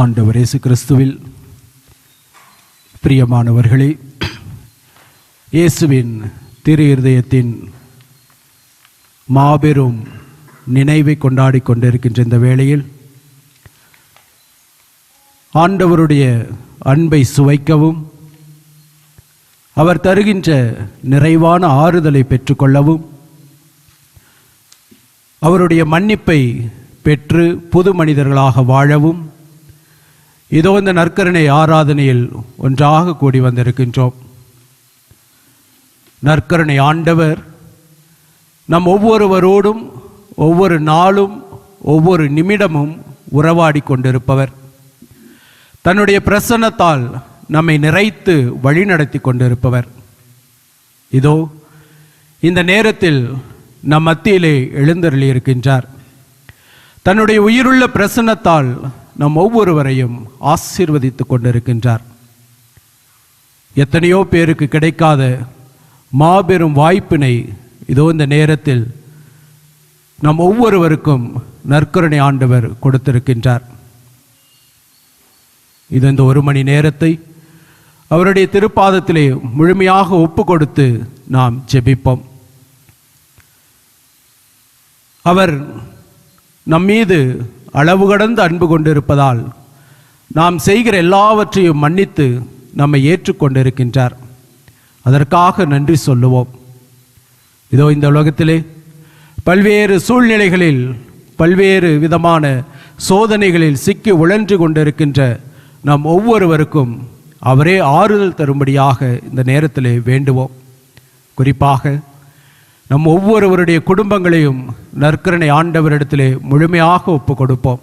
ஆண்டவர் இயேசு கிறிஸ்துவில் பிரியமானவர்களே, இயேசுவின் திரு இருதயத்தின் மாபெரும் நினைவை கொண்டாடி கொண்டிருக்கின்ற இந்த வேளையில் ஆண்டவருடைய அன்பை சுவைக்கவும் அவர் தருகின்ற நிறைவான ஆறுதலை பெற்றுக்கொள்ளவும் அவருடைய மன்னிப்பை பெற்று புது மனிதர்களாக வாழவும் இதோ இந்த நற்கருணை ஆராதனையில் ஒன்றாக கூடி வந்திருக்கின்றோம். நற்கருணை ஆண்டவர் நம் ஒவ்வொருவரோடும் ஒவ்வொரு நாளும் ஒவ்வொரு நிமிடமும் உறவாடி கொண்டிருப்பவர். தன்னுடைய பிரசன்னத்தால் நம்மை நிறைத்து வழிநடத்தி கொண்டிருப்பவர். இதோ இந்த நேரத்தில் நம் மத்தியிலே எழுந்தருளியிருக்கின்றார். தன்னுடைய உயிருள்ள பிரசன்னத்தால் நம் ஒவ்வொருவரையும் ஆசீர்வதித்துக் கொண்டிருக்கின்றார். எத்தனையோ பேருக்கு கிடைக்காத மாபெரும் வாய்ப்பினை இதோ இந்த நேரத்தில் நம் ஒவ்வொருவருக்கும் நற்கருணை ஆண்டவர் கொடுத்திருக்கின்றார். இது இந்த ஒரு மணி நேரத்தை அவருடைய திருப்பாதத்திலே முழுமையாக ஒப்பு கொடுத்து நாம் ஜெபிப்போம். அவர் நம்மீது அளவு கடந்து அன்பு கொண்டிருப்பதால் நாம் செய்கிற எல்லாவற்றையும் மன்னித்து நம்மை ஏற்றுக்கொண்டிருக்கின்றார். அதற்காக நன்றி சொல்லுவோம். இதோ இந்த உலகத்திலே பல்வேறு சூழ்நிலைகளில் பல்வேறு விதமான சோதனைகளில் சிக்கி உழன்று கொண்டிருக்கின்ற நம் ஒவ்வொருவருக்கும் அவரே ஆறுதல் தரும்படியாக இந்த நேரத்திலே வேண்டுவோம். குறிப்பாக நம் ஒவ்வொருவருடைய குடும்பங்களையும் நற்கருணை ஆண்டவரிடத்திலே முழுமையாக ஒப்பு கொடுப்போம்.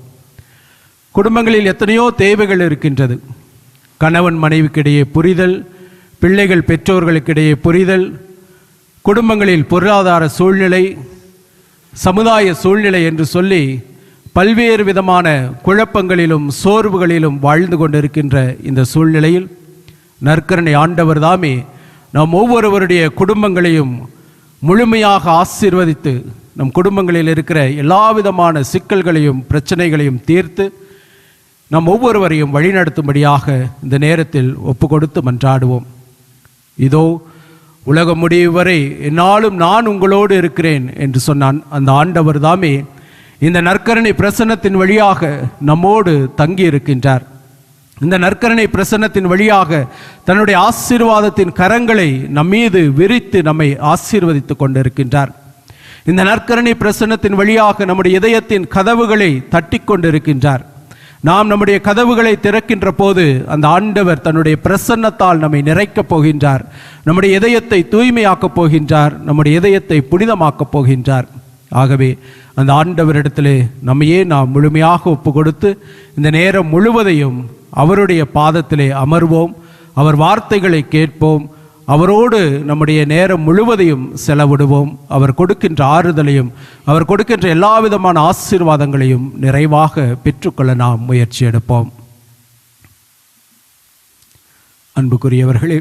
குடும்பங்களில் எத்தனையோ தேவைகள் இருக்கின்றது. கணவன் மனைவிக்கிடையே புரிதல், பிள்ளைகள் பெற்றோர்களுக்கிடையே புரிதல், குடும்பங்களில் பொருளாதார சூழ்நிலை, சமுதாய சூழ்நிலை என்று சொல்லி பல்வேறு விதமான குழப்பங்களிலும் சோர்வுகளிலும் வாழ்ந்து கொண்டிருக்கின்ற இந்த சூழ்நிலையில் நற்கருணை ஆண்டவர் தாமே நம் ஒவ்வொருவருடைய குடும்பங்களையும் முழுமையாக ஆசீர்வதித்து நம் குடும்பங்களில் இருக்கிற எல்லா விதமான சிக்கல்களையும் பிரச்சனைகளையும் தீர்த்து நம் ஒவ்வொருவரையும் வழிநடத்தும்படியாக இந்த நேரத்தில் ஒப்பு கொடுத்து மன்றாடுவோம். இதோ உலகம் முடியும் வரை என்னாலும் நான் உங்களோடு இருக்கிறேன் என்று சொன்னான் அந்த ஆண்டவர் தாமே இந்த நற்கருணை பிரசன்னத்தின் வழியாக நம்மோடு தங்கி இருக்கின்றார். இந்த நற்கருணை பிரசன்னத்தின் வழியாக தன்னுடைய ஆசீர்வாதத்தின் கரங்களை நம்மீது விரித்து நம்மை ஆசீர்வதித்துக் கொண்டிருக்கின்றார். இந்த நற்கருணை பிரசன்னத்தின் வழியாக நம்முடைய இதயத்தின் கதவுகளை தட்டி கொண்டிருக்கின்றார். நாம் நம்முடைய கதவுகளை திறக்கின்ற போது அந்த ஆண்டவர் தன்னுடைய பிரசன்னத்தால் நம்மை நிறைக்கப் போகின்றார். நம்முடைய இதயத்தை தூய்மையாக்கப் போகின்றார். நம்முடைய இதயத்தை புனிதமாக்கப் போகின்றார். ஆகவே அந்த ஆண்டவரிடத்திலே நம்மையே நாம் முழுமையாக ஒப்பு கொடுத்து இந்த நேரம் முழுவதையும் அவருடைய பாதத்திலே அமர்வோம். அவர் வார்த்தைகளை கேட்போம். அவரோடு நம்முடைய நேரம் முழுவதையும் செலவிடுவோம். அவர் கொடுக்கின்ற ஆறுதலையும் அவர் கொடுக்கின்ற எல்லா விதமான ஆசீர்வாதங்களையும் நிறைவாக பெற்றுக்கொள்ள நாம் முயற்சி எடுப்போம். அன்புக்குரியவர்களே,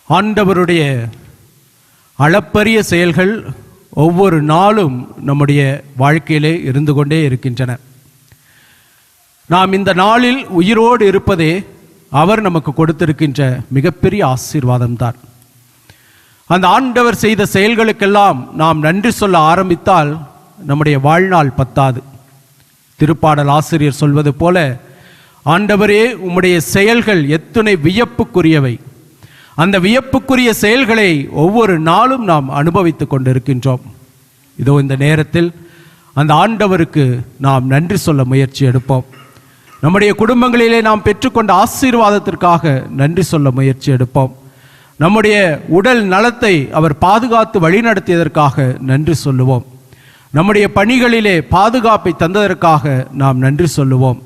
ஆண்டவருடைய அளப்பரிய செயல்கள் ஒவ்வொரு நாளும் நம்முடைய வாழ்க்கையிலே இருந்து கொண்டே இருக்கின்றன. நாம் இந்த நாளில் உயிரோடு இருப்பதே அவர் நமக்கு கொடுத்திருக்கின்ற மிகப்பெரிய ஆசீர்வாதம் தான். அந்த ஆண்டவர் செய்த செயல்களுக்கெல்லாம் நாம் நன்றி சொல்ல ஆரம்பித்தால் நம்முடைய வாழ்நாள் பத்தாது. திருப்பாடல் ஆசிரியர் சொல்வது போல, ஆண்டவரே உம்முடைய செயல்கள் எத்தனை வியப்புக்குரியவை. அந்த வியப்புக்குரிய செயல்களை ஒவ்வொரு நாளும் நாம் அனுபவித்துக் கொண்டிருக்கின்றோம். இதோ இந்த நேரத்தில் அந்த ஆண்டவருக்கு நாம் நன்றி சொல்ல முயற்சி எடுப்போம். நம்முடைய குடும்பங்களிலே நாம் பெற்றுக்கொண்ட ஆசீர்வாதத்திற்காக நன்றி சொல்ல முயற்சி எடுப்போம். நம்முடைய உடல் நலத்தை அவர் பாதுகாத்து வழிநடத்தியதற்காக நன்றி சொல்லுவோம். நம்முடைய பணிகளிலே பாதுகாப்பை தந்ததற்காக நாம் நன்றி சொல்லுவோம்.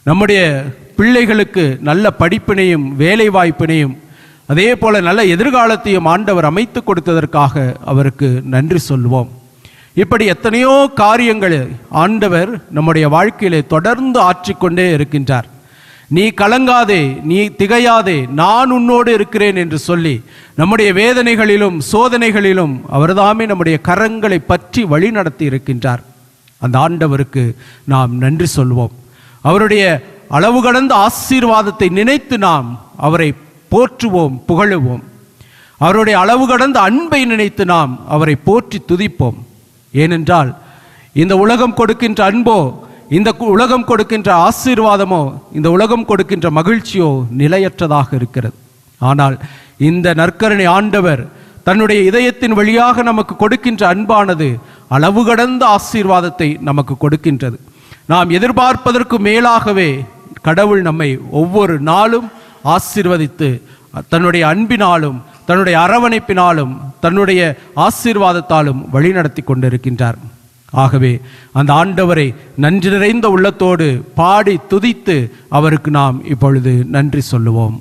நம்முடைய பிள்ளைகளுக்கு நல்ல படிப்பினையும் வேலை வாய்ப்பினையும் அதே போல நல்ல எதிர்காலத்தையும் ஆண்டவர் அமைத்து கொடுத்ததற்காக அவருக்கு நன்றி சொல்லுவோம். இப்படி எத்தனையோ காரியங்களை ஆண்டவர் நம்முடைய வாழ்க்கையிலே தொடர்ந்து ஆற்றிக்கொண்டே இருக்கின்றார். நீ கலங்காதே, நீ திகையாதே, நான் உன்னோடு இருக்கிறேன் என்று சொல்லி நம்முடைய வேதனைகளிலும் சோதனைகளிலும் அவர்தாமே நம்முடைய கரங்களை பற்றி வழி நடத்தி இருக்கின்றார். அந்த ஆண்டவருக்கு நாம் நன்றி சொல்வோம். அவருடைய அளவு கடந்த ஆசீர்வாதத்தை நினைத்து நாம் அவரை போற்றுவோம், புகழுவோம். அவருடைய அளவு கடந்த அன்பை நினைத்து நாம் அவரை போற்றி துதிப்போம். ஏனென்றால் இந்த உலகம் கொடுக்கின்ற அன்போ, இந்த உலகம் கொடுக்கின்ற ஆசீர்வாதமோ, இந்த உலகம் கொடுக்கின்ற மகிழ்ச்சியோ நிலையற்றதாக இருக்கிறது. ஆனால் இந்த நற்கருணை ஆண்டவர் தன்னுடைய இதயத்தின் வழியாக நமக்கு கொடுக்கின்ற அன்பானது அளவு கடந்த ஆசீர்வாதத்தை நமக்கு கொடுக்கின்றது. நாம் எதிர்பார்ப்பதற்கு மேலாகவே கடவுள் நம்மை ஒவ்வொரு நாளும் ஆசீர்வதித்து தன்னுடைய அன்பினாலும் தன்னுடைய அரவணைப்பினாலும் தன்னுடைய ஆசீர்வாதத்தாலும் வழிநடத்தி கொண்டிருக்கின்றார். ஆகவே அந்த ஆண்டவரை நன்றி நிறைந்த உள்ளத்தோடு பாடி துதித்து அவருக்கு நாம் இப்பொழுது நன்றி சொல்லுவோம்.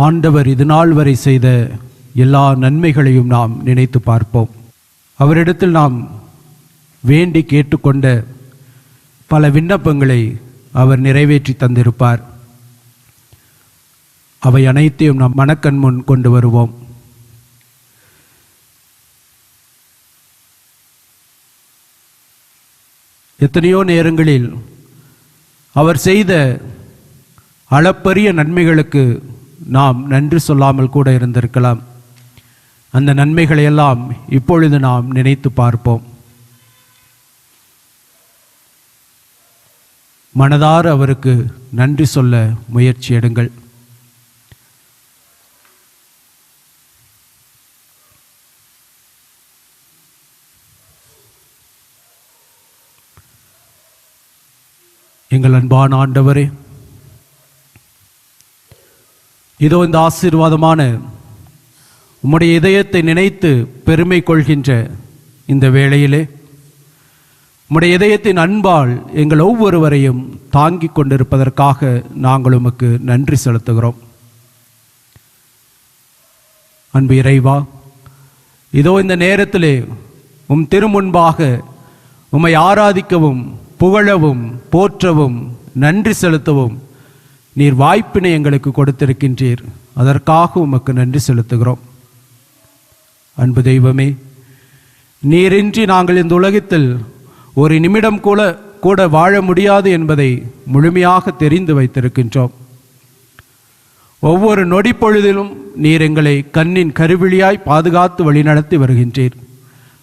ஆண்டவர் இது நாள் வரை செய்த எல்லா நன்மைகளையும் நாம் நினைத்து பார்ப்போம். அவரிடத்தில் நாம் வேண்டி கேட்டுக்கொண்ட பல விண்ணப்பங்களை அவர் நிறைவேற்றி தந்திருப்பார். அவை அனைத்தையும் நாம் மனக்கண் முன் கொண்டு வருவோம். எத்தனையோ நேரங்களில் அவர் செய்த அளப்பரிய நன்மைகளுக்கு நாம் நன்றி சொல்லாமல் கூட இருந்திருக்கலாம். அந்த நன்மைகளை எல்லாம் இப்பொழுது நாம் நினைத்து பார்ப்போம். மனதார அவருக்கு நன்றி சொல்ல முயற்சி எடுங்கள். எங்கள் அன்பான ஆண்டவரே, இதோ இந்த ஆசீர்வாதமான உம்முடைய இதயத்தை நினைத்து பெருமை கொள்கின்ற இந்த வேளையிலே உம்முடைய இதயத்தின் அன்பால் எங்கள் ஒவ்வொருவரையும் தாங்கிக் கொண்டிருப்பதற்காக நாங்கள் உமக்கு நன்றி செலுத்துகிறோம். அன்பு இறைவா, இதோ இந்த நேரத்திலே உம் திருமுன்பாக உம்மை ஆராதிக்கவும் புகழவும் போற்றவும் நன்றி செலுத்தவும் நீர் வாய்ப்பினை எங்களுக்கு கொடுத்திருக்கின்றீர். அதற்காக உமக்கு நன்றி செலுத்துகிறோம். அன்பு தெய்வமே, நீரின்றி நாங்கள் இந்த உலகத்தில் ஒரு நிமிடம் கூட வாழ முடியாது என்பதை முழுமையாக தெரிந்து வைத்திருக்கின்றோம். ஒவ்வொரு நொடி பொழுதிலும் நீர் எங்களை கண்ணின் கருவிழியாய் பாதுகாத்து வழிநடத்தி வருகின்றீர்.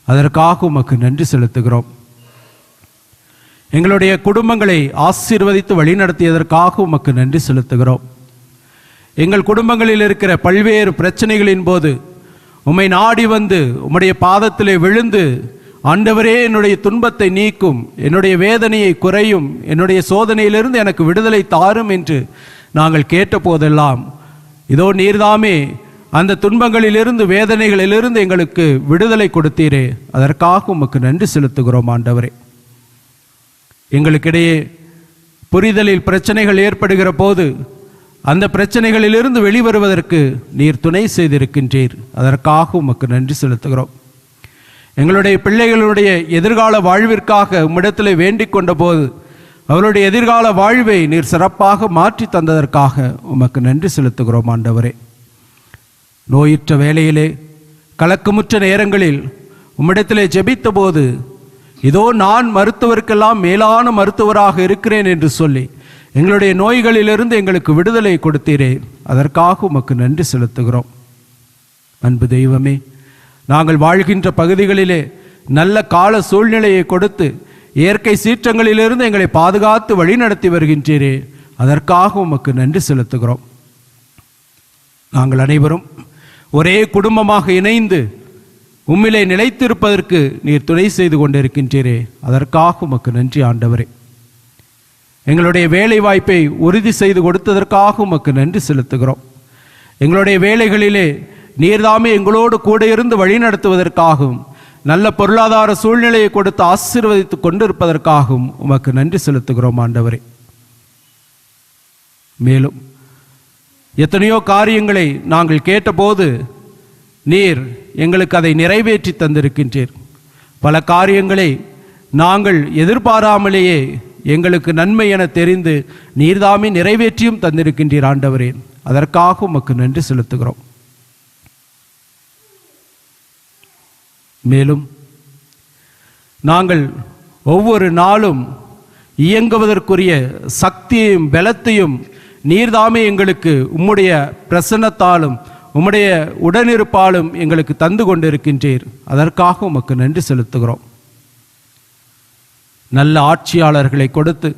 அதற்காக உமக்கு நன்றி செலுத்துகிறோம். எங்களுடைய குடும்பங்களை ஆசீர்வதித்து வழிநடத்தியதற்காக உமக்கு நன்றி செலுத்துகிறோம். எங்கள் குடும்பங்களில் இருக்கிற பல்வேறு பிரச்சனைகளின் போது உம்மை நாடி வந்து உம்முடைய பாதத்திலே விழுந்து, ஆண்டவரே என்னுடைய துன்பத்தை நீக்கும், என்னுடைய வேதனையை குறையும், என்னுடைய சோதனையிலிருந்து எனக்கு விடுதலை தாரும் என்று நாங்கள் கேட்ட போதெல்லாம் இதோ நீர்தாமே அந்த துன்பங்களிலிருந்து வேதனைகளிலிருந்து எங்களுக்கு விடுதலை கொடுத்தீரே. அதற்காக உமக்கு நன்றி செலுத்துகிறோம். ஆண்டவரே, எங்களுக்கிடையே புரிதலில் பிரச்சனைகள் ஏற்படுகிற போது அந்த பிரச்சனைகளிலிருந்து வெளிவருவதற்கு நீர் துணை செய்திருக்கின்றீர். அதற்காக உமக்கு நன்றி செலுத்துகிறோம். எங்களுடைய பிள்ளைகளுடைய எதிர்கால வாழ்விற்காக உம்மிடத்தில் வேண்டிக் கொண்ட போது அவருடைய எதிர்கால வாழ்வை நீர் சிறப்பாக மாற்றி தந்ததற்காக உமக்கு நன்றி செலுத்துகிறோம். ஆண்டவரே, நோயுற்ற வேளையிலே கலக்கமுற்ற நேரங்களில் உம்மிடத்திலே ஜெபித்த போது இதோ நான் மருத்துவருக்கெல்லாம் மேலான மருத்துவராக இருக்கிறேன் என்று சொல்லி எங்களுடைய நோய்களிலிருந்து எங்களுக்கு விடுதலை கொடுத்தீரே. அதற்காக உமக்கு நன்றி செலுத்துகிறோம். அன்பு தெய்வமே, நாங்கள் வாழ்கின்ற பகுதிகளிலே நல்ல கால சூழ்நிலையை கொடுத்து இயற்கை சீற்றங்களிலிருந்து எங்களை பாதுகாத்து வழிநடத்தி வருகின்றீரே. அதற்காக உமக்கு நன்றி செலுத்துகிறோம். நாங்கள் அனைவரும் ஒரே குடும்பமாக இணைந்து உம்மிலே நிலைத்திருப்பதற்கு நீர் துணை செய்து கொண்டிருக்கின்றீரே. அதற்காக உமக்கு நன்றி. ஆண்டவரே, எங்களுடைய வேலை வாய்ப்பை உறுதி செய்து கொடுத்ததற்காக உமக்கு நன்றி செலுத்துகிறோம். எங்களுடைய வேலைகளிலே நீர்தாமே எங்களோடு கூட இருந்து வழிநடத்துவதற்காகவும் நல்ல பொருளாதார சூழ்நிலையை கொடுத்து ஆசீர்வதித்து கொண்டிருப்பதற்காகவும் உமக்கு நன்றி செலுத்துகிறோம். ஆண்டவரே, மேலும் எத்தனையோ காரியங்களை நாங்கள் கேட்டபோது நீர் எங்களுக்கு அதை நிறைவேற்றி தந்திருக்கின்றீர். பல காரியங்களை நாங்கள் எதிர்பாராமலேயே எங்களுக்கு நன்மை என தெரிந்து நீர்தாமே நிறைவேற்றியும் தந்திருக்கின்றீர். ஆண்டவரே, அதற்காக உமக்கு நன்றி செலுத்துகிறோம். மேலும் நாங்கள் ஒவ்வொரு நாளும் இயங்குவதற்குரிய சக்தியையும் பலத்தையும் நீர்தாமே எங்களுக்கு உம்முடைய பிரசன்னத்தாலும் உம்முடைய உடனிருப்பாலும் எங்களுக்கு தந்து கொண்டிருக்கின்றீர். அதற்காக உமக்கு நன்றி செலுத்துகிறோம். நல்ல ஆட்சியாளர்களை கொடுத்து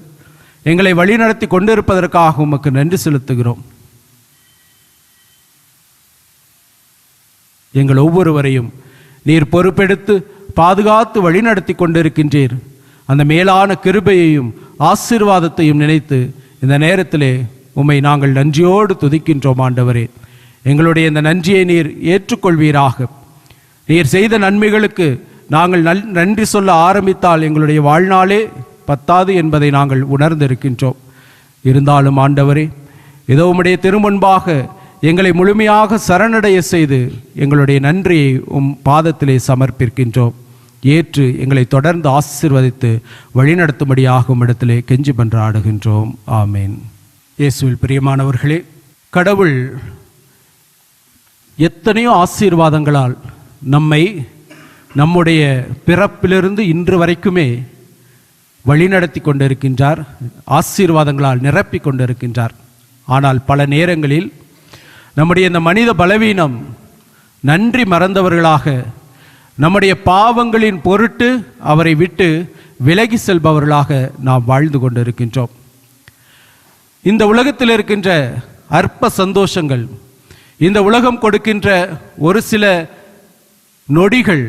எங்களை வழிநடத்தி கொண்டிருப்பதற்காக உமக்கு நன்றி செலுத்துகிறோம். எங்கள் ஒவ்வொருவரையும் நீர் பொறுப்பெடுத்து பாதுகாத்து வழிநடத்தி கொண்டிருக்கின்றீர். அந்த மேலான கிருபையையும் ஆசீர்வாதத்தையும் நினைத்து இந்த நேரத்திலே உம்மை நாங்கள் நன்றியோடு துதிக்கின்றோம். ஆண்டவரே, எங்களுடைய இந்த நன்றியை நீர் ஏற்றுக்கொள்வீராக. நீர் செய்த நன்மைகளுக்கு நாங்கள் நன்றி சொல்ல ஆரம்பித்தால் எங்களுடைய வாழ்நாளே பத்தாது என்பதை நாங்கள் உணர்ந்திருக்கின்றோம். இருந்தாலும் ஆண்டவரே, இதோ உம்முடைய திருமுன்பாக எங்களை முழுமையாக சரணடைய செய்து எங்களுடைய நன்றியை உம் பாதத்திலே சமர்ப்பிக்கின்றோம். ஏற்று எங்களை தொடர்ந்து ஆசீர்வதித்து வழிநடத்தும்படியாக உம்மிடத்திலே கெஞ்சி மன்றாடுகின்றோம். ஆமேன். இயேசுவில் பிரியமானவர்களே, கடவுள் எத்தனையோ ஆசீர்வாதங்களால் நம்மை நம்முடைய பிறப்பிலிருந்து இன்று வரைக்குமே வழிநடத்தி கொண்டிருக்கின்றார். ஆசீர்வாதங்களால் நிரப்பி கொண்டிருக்கின்றார். ஆனால் பல நேரங்களில் நம்முடைய இந்த மனித பலவீனம் நன்றி மறந்தவர்களாக நம்முடைய பாவங்களின் பொருட்டு அவரை விட்டு விலகி செல்பவர்களாக நாம் வாழ்ந்து கொண்டிருக்கின்றோம். இந்த உலகத்தில் இருக்கின்ற அற்ப சந்தோஷங்கள், இந்த உலகம் கொடுக்கின்ற ஒரு சில நொடிகள்,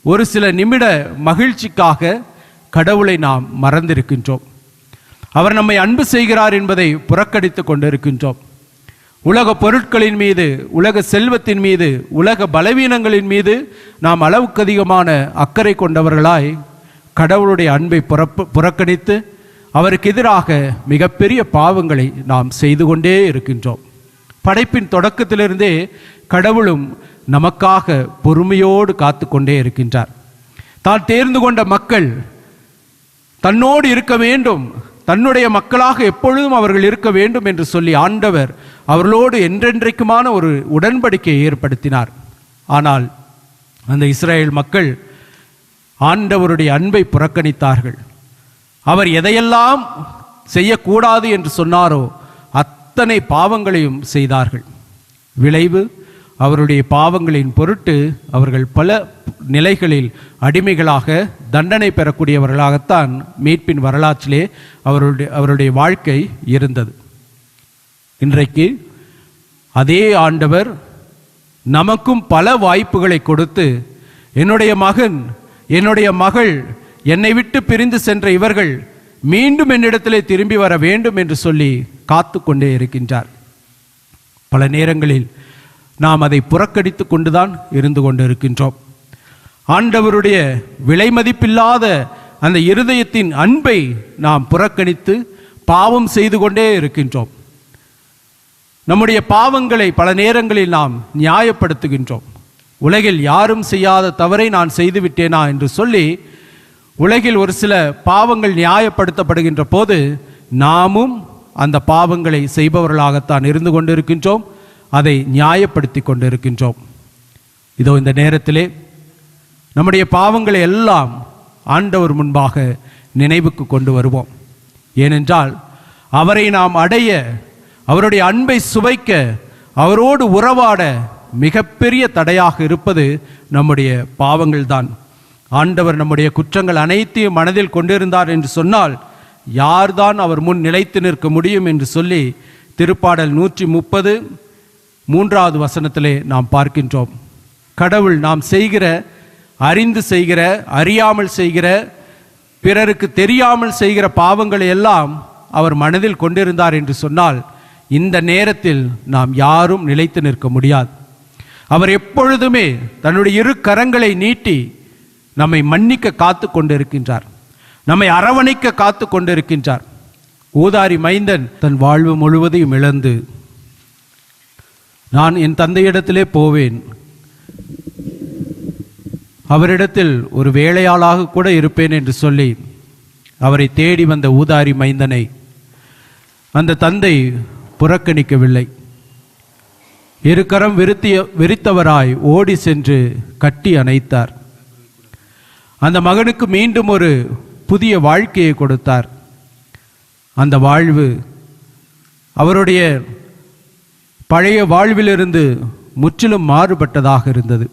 ஒரு சில நிமிட மகிழ்ச்சிக்காக கடவுளை நாம் மறந்திருக்கின்றோம். அவர் நம்மை அன்பு செய்கிறார் என்பதை புறக்கணித்து கொண்டிருக்கின்றோம். உலக பொருட்களின் மீது, உலக செல்வத்தின் மீது, உலக பலவீனங்களின் மீது நாம் அளவுக்கு அதிகமான அக்கறை கொண்டவர்களாய் கடவுளுடைய அன்பை புறக்கணித்து அவருக்கு எதிராக மிகப்பெரிய பாவங்களை நாம் செய்து கொண்டே இருக்கின்றோம். படைப்பின் தொடக்கத்திலிருந்தே கடவுளும் நமக்காக பொறுமையோடு காத்து கொண்டே இருக்கின்றார். தான் தேர்ந்து கொண்ட மக்கள் தன்னோடு இருக்க வேண்டும், தன்னுடைய மக்களாக எப்பொழுதும் அவர்கள் இருக்க வேண்டும் என்று சொல்லி ஆண்டவர் அவர்களோடு என்றென்றைக்குமான ஒரு உடன்படிக்கையை ஏற்படுத்தினார். ஆனால் அந்த இஸ்ரேல் மக்கள் ஆண்டவருடைய அன்பை புறக்கணித்தார்கள். அவர் எதையெல்லாம் செய்யக்கூடாது என்று சொன்னாரோ அத்தனை பாவங்களையும் செய்தார்கள். விளைவு, அவருடைய பாவங்களின் பொருட்டு அவர்கள் பல நிலைகளில் அடிமைகளாக தண்டனை பெறக்கூடியவர்களாகத்தான் மீட்பின் வரலாற்றிலே அவருடைய வாழ்க்கை இருந்தது. இன்றைக்கு அதே ஆண்டவர் நமக்கும் பல வாய்ப்புகளை கொடுத்து, என்னுடைய மகன், என்னுடைய மகள், என்னை விட்டு பிரிந்து சென்ற இவர்கள் மீண்டும் என்னிடத்திலே திரும்பி வர வேண்டும் என்று சொல்லி காத்து கொண்டே இருக்கின்றார். பல நேரங்களில் நாம் அதை புறக்கணித்து கொண்டுதான் இருந்து கொண்டு இருக்கின்றோம். ஆண்டவருடைய விலைமதிப்பில்லாத அந்த இருதயத்தின் அன்பை நாம் புறக்கணித்து பாவம் செய்து கொண்டே இருக்கின்றோம். நம்முடைய பாவங்களை பல நேரங்களில் நாம் நியாயப்படுத்துகின்றோம். உலகில் யாரும் செய்யாத தவறை நான் செய்துவிட்டேனா என்று சொல்லி உலகில் ஒரு சில பாவங்கள் நியாயப்படுத்தப்படுகின்ற போது நாமும் அந்த பாவங்களை செய்பவர்களாகத்தான் இருந்து கொண்டிருக்கின்றோம், அதை நியாயப்படுத்தி கொண்டிருக்கின்றோம். இதோ இந்த நேரத்திலே நம்முடைய பாவங்களை எல்லாம் ஆண்டவர் முன்பாக நினைவுக்கு கொண்டு வருவோம். ஏனென்றால் அவரை நாம் அடைய, அவருடைய அன்பை சுவைக்க, அவரோடு உறவாட மிகப்பெரிய தடையாக இருப்பது நம்முடைய பாவங்கள்தான். ஆண்டவர் நம்முடைய குற்றங்கள் அனைத்தையும் மனதில் கொண்டிருந்தார் என்று சொன்னால் யார்தான் அவர் முன் நிலைத்து நிற்க முடியும் என்று சொல்லி திருப்பாடல் 130 வசனத்திலே நாம் பார்க்கின்றோம். கடவுள் நாம் செய்கிற, அறிந்து செய்கிற, அறியாமல் செய்கிற, பிறருக்கு தெரியாமல் செய்கிற பாவங்களை எல்லாம் அவர் மனதில் கொண்டிருந்தார் என்று சொன்னால் இந்த நேரத்தில் நாம் யாரும் நிலைத்து நிற்க முடியாது. அவர் எப்பொழுதுமே தன்னுடைய இரு கரங்களை நீட்டி நம்மை மன்னிக்க காத்து கொண்டிருக்கின்றார், நம்மை அரவணைக்க காத்து கொண்டிருக்கின்றார். ஊதாரி மைந்தன் தன் வாழ்வு முழுவதையும் இழந்து, நான் என் தந்தையிடத்திலே போவேன், அவரிடத்தில் ஒரு வேலையாளாக கூட இருப்பேன் என்று சொல்லி அவரை தேடி வந்த ஊதாரி மைந்தனை அந்த தந்தை புறக்கணிக்கவில்லை. இருகரம் விரித்தவராய் ஓடி சென்று கட்டி அணைத்தார். அந்த மகனுக்கு மீண்டும் ஒரு புதிய வாழ்க்கையை கொடுத்தார். அந்த வாழ்வு அவருடைய பழைய வாழ்விலிருந்து முற்றிலும் மாறுபட்டதாக இருந்தது.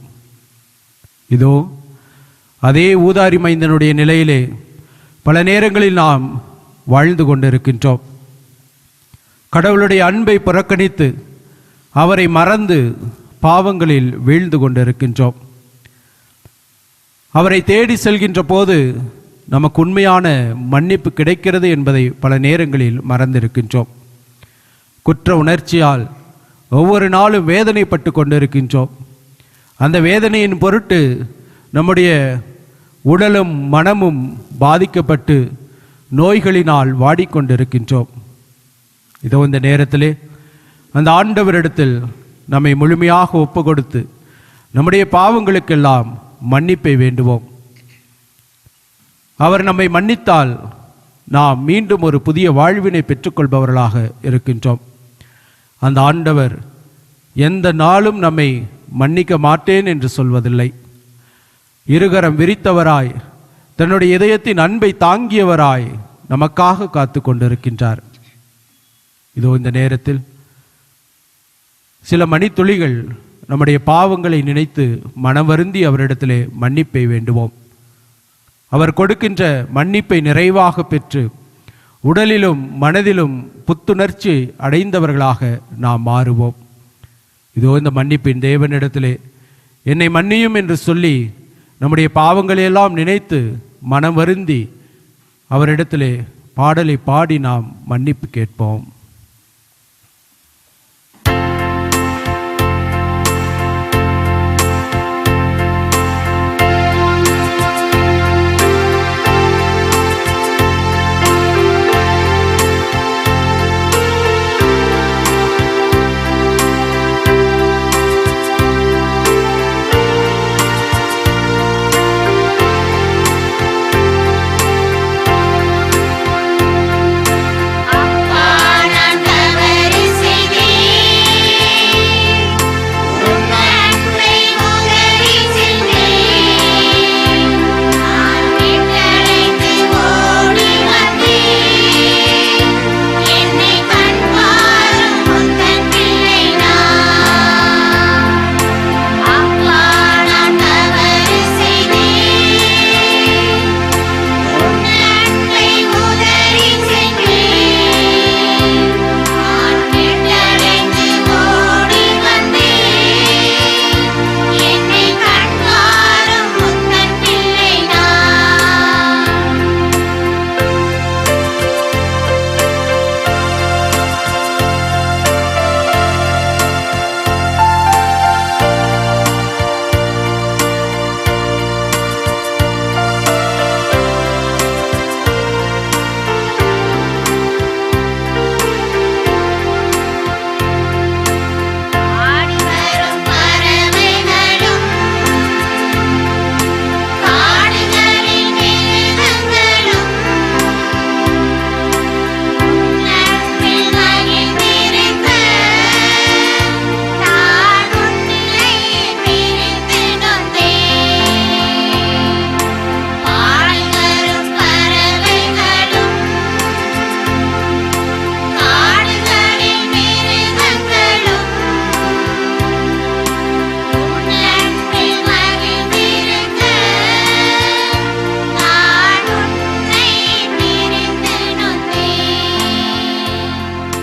இதோ அதே ஊதாரி மைந்தனுடைய நிலையிலே பல நேரங்களில் நாம் வாழ்ந்து கொண்டிருக்கின்றோம். கடவுளுடைய அன்பை புறக்கணித்து அவரை மறந்து பாவங்களில் வீழ்ந்து கொண்டிருக்கின்றோம். அவரை தேடி செல்கின்ற போது நமக்கு உண்மையான மன்னிப்பு கிடைக்கிறது என்பதை பல நேரங்களில் மறந்திருக்கின்றோம். குற்ற உணர்ச்சியால் ஒவ்வொரு நாளும் வேதனைப்பட்டு கொண்டிருக்கின்றோம். அந்த வேதனையின் பொருட்டு நம்முடைய உடலும் மனமும் பாதிக்கப்பட்டு நோய்களினால் வாடிக்கொண்டிருக்கின்றோம். இதோ இந்த நேரத்திலே அந்த ஆண்டவரிடத்தில் நம்மை முழுமையாக ஒப்பு கொடுத்து நம்முடைய பாவங்களுக்கெல்லாம் மன்னிப்பை வேண்டுவோம். அவர் நம்மை மன்னித்தால் நாம் மீண்டும் ஒரு புதிய வாழ்வினை பெற்றுக்கொள்பவர்களாக இருக்கின்றோம். அந்த ஆண்டவர் எந்த நாளும் நம்மை மன்னிக்க மாட்டேன் என்று சொல்வதில்லை. இருகரம் விரித்தவராய், தன்னுடைய இதயத்தின் அன்பை தாங்கியவராய் நமக்காக காத்து கொண்டிருக்கின்றார். இதோ இந்த நேரத்தில் சில மணித்துளிகள் நம்முடைய பாவங்களை நினைத்து மனவருந்தி அவரிடத்திலே மன்னிப்பை வேண்டுவோம். அவர் கொடுக்கின்ற மன்னிப்பை நிறைவாக பெற்று உடலிலும் மனதிலும் புத்துணர்ச்சி அடைந்தவர்களாக நாம் மாறுவோம். இதோ இந்த மன்னிப்பின் தேவனிடத்திலே என்னை மன்னியும் என்று சொல்லி நம்முடைய பாவங்களையெல்லாம் நினைத்து மனம் வருந்தி அவரிடத்திலே பாடலை பாடி நாம் மன்னிப்பு கேட்போம்.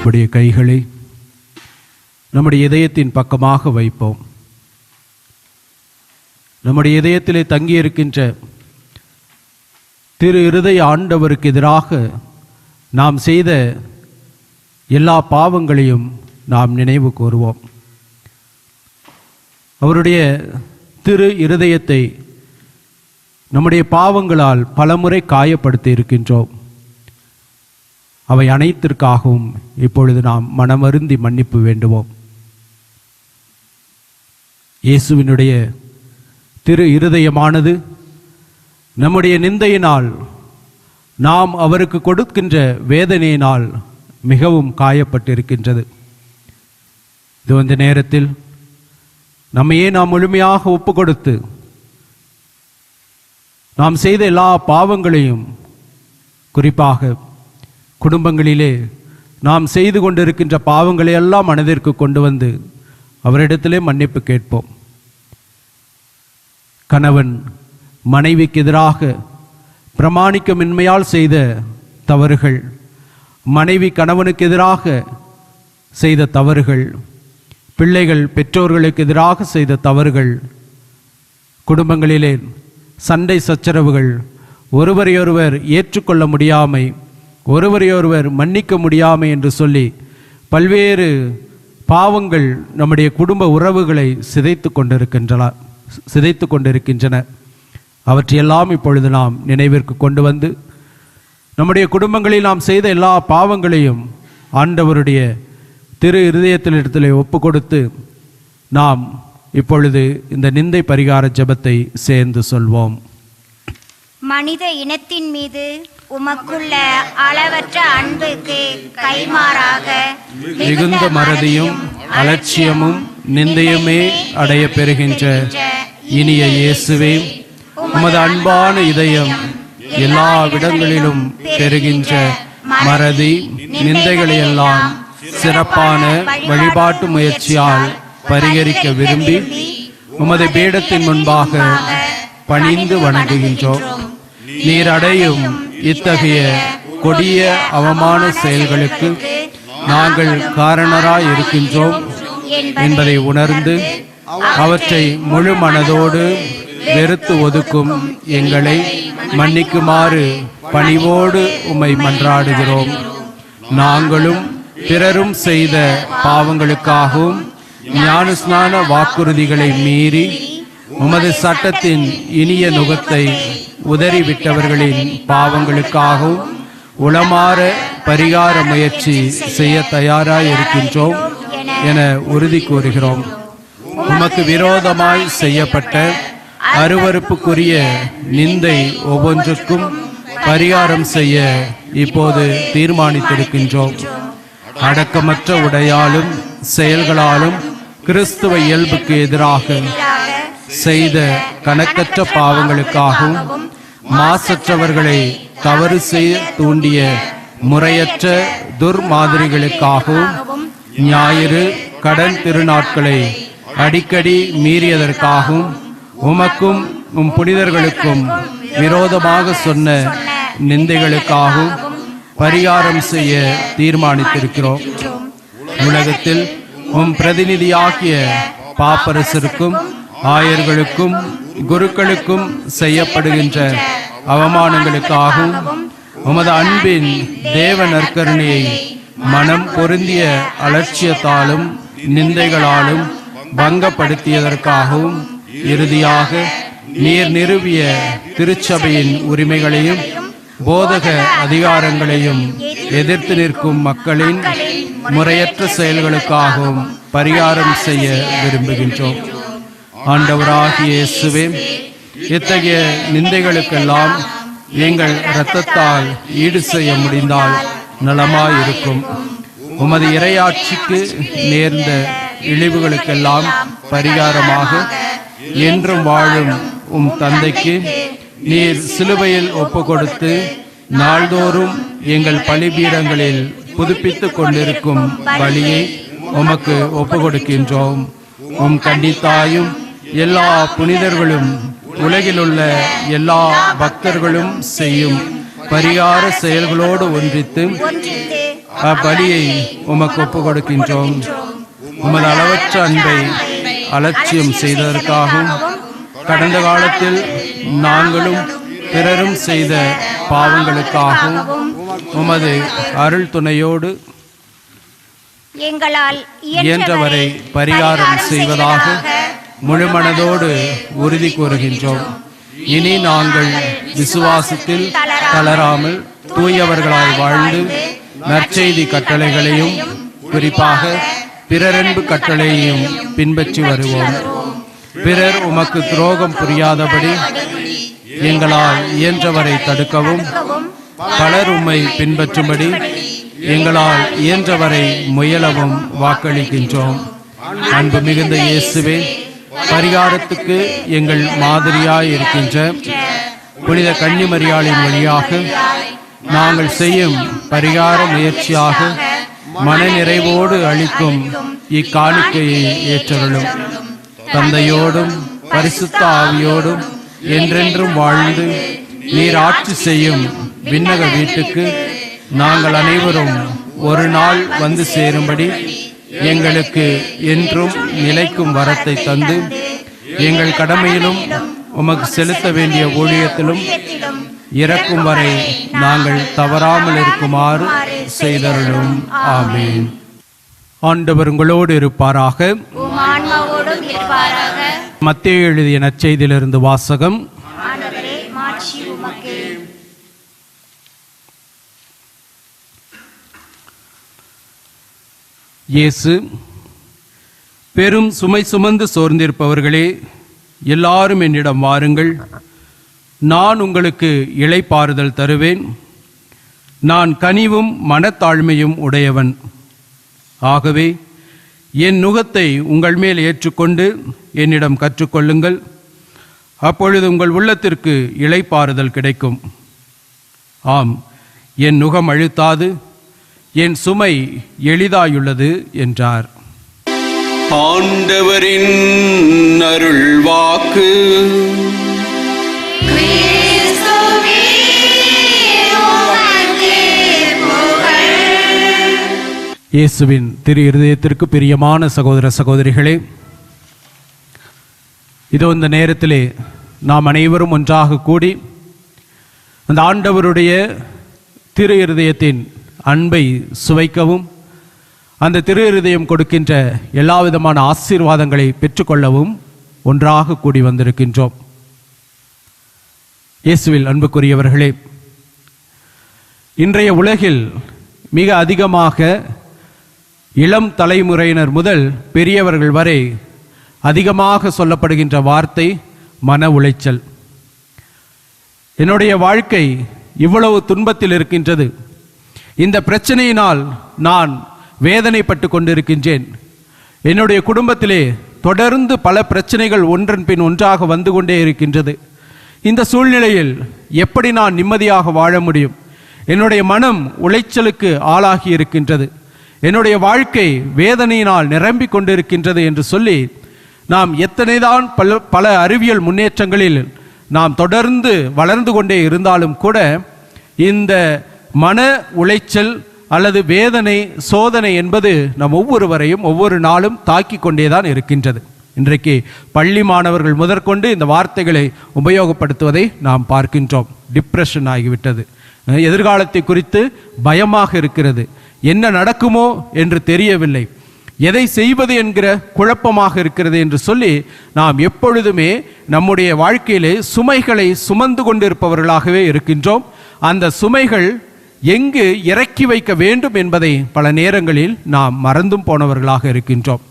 நம்முடைய கைகளை நம்முடைய இதயத்தின் பக்கமாக வைப்போம். நம்முடைய இதயத்திலே தங்கியிருக்கின்ற திரு இருதய ஆண்டவருக்கு எதிராக நாம் செய்த எல்லா பாவங்களையும் நாம் நினைவு கூறுவோம். அவருடைய திரு இருதயத்தை நம்முடைய பாவங்களால் பலமுறை காயப்படுத்தி இருக்கின்றோம். அவை அனைத்திற்காகவும் இப்பொழுது நாம் மனமருந்தி மன்னிப்பு வேண்டுவோம். இயேசுவினுடைய திரு இருதயமானது நம்முடைய நிந்தையினால், நாம் அவருக்கு கொடுக்கின்ற வேதனையினால் மிகவும் காயப்பட்டிருக்கின்றது. இது இந்த நேரத்தில் நம்மையே நாம் முழுமையாக ஒப்பு கொடுத்து நாம் செய்த எல்லா பாவங்களையும், குறிப்பாக குடும்பங்களிலே நாம் செய்து கொண்டிருக்கின்ற பாவங்களை எல்லாம் மனதிற்கு கொண்டு வந்து அவரிடத்திலே மன்னிப்பு கேட்போம். கணவன் மனைவிக்கு எதிராக பிரமாணிக்கமின்மையால் செய்த தவறுகள், மனைவி கணவனுக்கு எதிராக செய்த தவறுகள், பிள்ளைகள் பெற்றோர்களுக்கு எதிராக செய்த தவறுகள், குடும்பங்களிலே சண்டை சச்சரவுகள், ஒருவரையொருவர் ஏற்றுக்கொள்ள முடியாமை, ஒருவரையொருவர் மன்னிக்க முடியாமை என்று சொல்லி பல்வேறு பாவங்கள் நம்முடைய குடும்ப உறவுகளை சிதைத்து கொண்டிருக்கின்றன. அவற்றையெல்லாம் இப்பொழுது நாம் நினைவிற்கு கொண்டு வந்து நம்முடைய குடும்பங்களில் நாம் செய்த எல்லா பாவங்களையும் ஆண்டவருடைய திரு இருதயத்திலே ஒப்பு கொடுத்து நாம் இப்பொழுது இந்த நிந்தை பரிகார ஜெபத்தை சேர்ந்து சொல்வோம். மனித இனத்தின் மீது உமக்குள்ள அளவற்ற அன்புக்கு கைமாறாக மிகுந்த மறதியும் அலட்சியமும் நிந்தையுமே அடைய பெறுகின்ற இனிய இயேசுவே, உமது அன்பான இதயம் எல்லா இடங்களிலும் பெறுகின்ற மறதி நிந்தைகளையெல்லாம் சிறப்பான வழிபாட்டு முயற்சியால் பரிகரிக்க விரும்பி உமது பீடத்தின் முன்பாக பணிந்து வணங்குகின்றோம். நீர் அடையும் இத்தகைய கொடிய அவமான செயல்களுக்கு நாங்கள் காரணராய் இருக்கின்றோம் என்பதை உணர்ந்து அவற்றை முழு மனதோடு வெறுத்து ஒதுக்கும் எங்களை மன்னிக்குமாறு பணிவோடு உம்மை மன்றாடுகிறோம். நாங்களும் பிறரும் செய்த பாவங்களுக்காகவும் ஞானஸ்நான வாக்குறுதிகளை மீறி உமது சட்டத்தின் இனிய நுகத்தை உதறிவிட்டவர்களின் பாவங்களுக்காகவும் உளமாற பரிகார முயற்சி செய்ய தயாராய் இருக்கின்றோம் என உறுதி கூறுகிறோம். உமக்கு விரோதமாய் செய்யப்பட்ட அருவருப்புக்குரிய நிந்தை ஒவ்வொன்றுக்கும் பரிகாரம் செய்ய இப்போது தீர்மானித்திருக்கின்றோம். அடக்கமற்ற உடையாலும் செயல்களாலும் கிறிஸ்துவ இயல்புக்கு எதிராக செய்த கணக்கற்ற பாவங்களுக்காகவும் மாசற்றவர்களை தவறு செய்ய தூண்டிய முறையற்ற துர்மாதிரிகளுக்காகவும் ஞாயிறு கடன் திருநாட்களை அடிக்கடி மீறியதற்காகவும் உமக்கும் உம் புனிதர்களுக்கும் விரோதமாக சொன்ன நிந்தைகளுக்காகவும் பரிகாரம் செய்ய தீர்மானித்திருக்கிறோம். உலகத்தில் உம் பிரதிநிதியாகிய பாப்பரசருக்கும் ஆயர்களுக்கும் குருக்களுக்கும் செய்யப்படுகின்ற அவமானங்களுக்காகவும் உமது அன்பின் தேவ நற்கருணையை மனம் பொருந்திய அலட்சியத்தாலும் நிந்தைகளாலும் பங்கப்படுத்தியதற்காகவும் இறுதியாக நீர் நிறுவிய திருச்சபையின் உரிமைகளையும் போதக அதிகாரங்களையும் எதிர்த்து நிற்கும் மக்களின் முறையற்ற செயல்களுக்காகவும் பரிகாரம் செய்ய விரும்புகின்றோம். ஆண்டவராகிய இயேசுவே, இத்தகைய நிந்தைகளுக்கெல்லாம் எங்கள் இரத்தத்தால் ஈடு செய்ய முடிந்தால் நலமாயிருக்கும். உமது இறையாட்சிக்கு நேர்ந்த இழிவுகளுக்கெல்லாம் பரிகாரமாக என்றும் வாழும் உம் தந்தைக்கு நீர் சிலுவையில் ஒப்பு கொடுத்து நாள்தோறும் எங்கள் பலிபீடங்களில் புதுப்பித்துக் கொண்டிருக்கும் பலியை உமக்கு ஒப்பு கொடுக்கின்றோம். உம் கன்னித்தாயும் எல்லா புனிதர்களும் உலகிலுள்ள எல்லா பக்தர்களும் செய்யும் பரிகார செயல்களோடு ஒன்றித்து அப்பலியை உமக்கு ஒப்புக் கொடுக்கின்றோம். உமது அளவற்ற அன்பை அலட்சியம் செய்ததற்காகவும் கடந்த காலத்தில் நாங்களும் பிறரும் செய்த பாவங்களுக்காகவும் உமது அருள் துணையோடு எங்களால் இயன்றவரை பரிகாரம் செய்வதாக முழுமனதோடு உறுதி கூறுகின்றோம். இனி நாங்கள் விசுவாசத்தில் தளராமல் தூயவர்களாய் வாழ்ந்து நற்செய்தி கட்டளைகளையும் குறிப்பாக பிறரன்பு கட்டளையையும் பின்பற்றி வருவோம். பிறர் உமக்கு துரோகம் புரியாதபடி எங்களால் இயன்றவரை தடுக்கவும் பலர் உம்மை பின்பற்றும்படி எங்களால் இயன்றவரை முயலவும் வாக்களிக்கின்றோம். அன்பு மிகுந்த இயேசுவே, பரிகாரத்துக்கு எங்கள் மாதிரியாய் இருக்கின்ற புனித கன்னிமரியாளின் வழியாக நாங்கள் செய்யும் பரிகார முயற்சியாக மனநிறைவோடு அளிக்கும் இக்காணிக்கையை ஏற்றருளும். தந்தையோடும் பரிசுத்த ஆவியோடும் என்றென்றும் வாழ்ந்து நீர் ஆட்சி செய்யும் விண்ணக வீட்டுக்கு நாங்கள் அனைவரும் ஒரு நாள் வந்து சேரும்படி எங்களுக்கு என்றும் நிலைக்கும் வரத்தை தந்து எங்கள் கடமையிலும் உமக்கு செலுத்த வேண்டிய ஊழியத்திலும் இறக்கும் வரை நாங்கள் தவறாமல் இருக்குமாறு செய்தருளும். ஆமென். ஆண்டவர் உங்களோடு இருப்பாராக. மத்தேயு எழுதிய நற்செய்தியிலிருந்து வாசகம். இயேசு, பெரும் சுமை சுமந்து சோர்ந்திருப்பவர்களே, எல்லாரும் என்னிடம் வாருங்கள், நான் உங்களுக்கு இளைப்பாறுதல் தருவேன். நான் கனிவும் மனத்தாழ்மையும் உடையவன். ஆகவே என் நுகத்தை உங்கள் மேல் ஏற்றுக்கொண்டு என்னிடம் கற்றுக்கொள்ளுங்கள். அப்பொழுது உங்கள் உள்ளத்திற்கு இளைப்பாறுதல் கிடைக்கும். ஆம், என் நுகம் அழுத்தாது, என் சுமை எளிதாயுள்ளது என்றார். ஆண்டவரின் அருள் வாக்கு. இயேசுவின் திரு இருதயத்திற்கு பிரியமான சகோதர சகோதரிகளே, இதோ இந்த நேரத்திலே நாம் அனைவரும் ஒன்றாக கூடி அந்த ஆண்டவருடைய திரு இருதயத்தின் அன்பை சுவைக்கவும் அந்த திரு இருதயம் கொடுக்கின்ற எல்லா விதமான ஆசீர்வாதங்களை பெற்றுக்கொள்ளவும் ஒன்றாக கூடி வந்திருக்கின்றோம். இயேசுவில் அன்புக்குரியவர்களே, இன்றைய உலகில் மிக அதிகமாக இளம் தலைமுறையினர் முதல் பெரியவர்கள் வரை அதிகமாக சொல்லப்படுகின்ற வார்த்தை மன உளைச்சல். என்னுடைய வாழ்க்கை இவ்வளவு துன்பத்தில் இருக்கின்றது, இந்த பிரச்சனையினால் நான் வேதனைப்பட்டு கொண்டிருக்கின்றேன், என்னுடைய குடும்பத்திலே தொடர்ந்து பல பிரச்சனைகள் ஒன்றன் பின் ஒன்றாக வந்து கொண்டே இருக்கின்றது, இந்த சூழ்நிலையில் எப்படி நான் நிம்மதியாக வாழ முடியும், என்னுடைய மனம் உளைச்சலுக்கு ஆளாகி இருக்கின்றது, என்னுடைய வாழ்க்கை வேதனையினால் நிரம்பிக் கொண்டிருக்கின்றது என்று சொல்லி நாம் எத்தனைதான் பல அறிவியல் முன்னேற்றங்களில் நாம் தொடர்ந்து வளர்ந்து கொண்டே இருந்தாலும் கூட இந்த மன உளைச்சல் அல்லது வேதனை சோதனை என்பது நம் ஒவ்வொருவரையும் ஒவ்வொரு நாளும் தாக்கி கொண்டேதான் இருக்கின்றது. இன்றைக்கு பள்ளி மாணவர்கள் முதற்கொண்டு இந்த வார்த்தைகளை உபயோகப்படுத்துவதை நாம் பார்க்கின்றோம். டிப்ரெஷன் ஆகிவிட்டது, எதிர்காலத்தை குறித்து பயமாக இருக்கிறது, என்ன நடக்குமோ என்று தெரியவில்லை, எதை செய்வது என்கிற குழப்பமாக இருக்கிறது என்று சொல்லி நாம் எப்பொழுதுமே நம்முடைய வாழ்க்கையிலே சுமைகளை சுமந்து கொண்டிருப்பவர்களாகவே இருக்கின்றோம். அந்த சுமைகள் எங்கு இறக்கி வைக்க வேண்டும் என்பதை பல நேரங்களில் நாம் மறந்தும் போனவர்களாக இருக்கின்றோம்.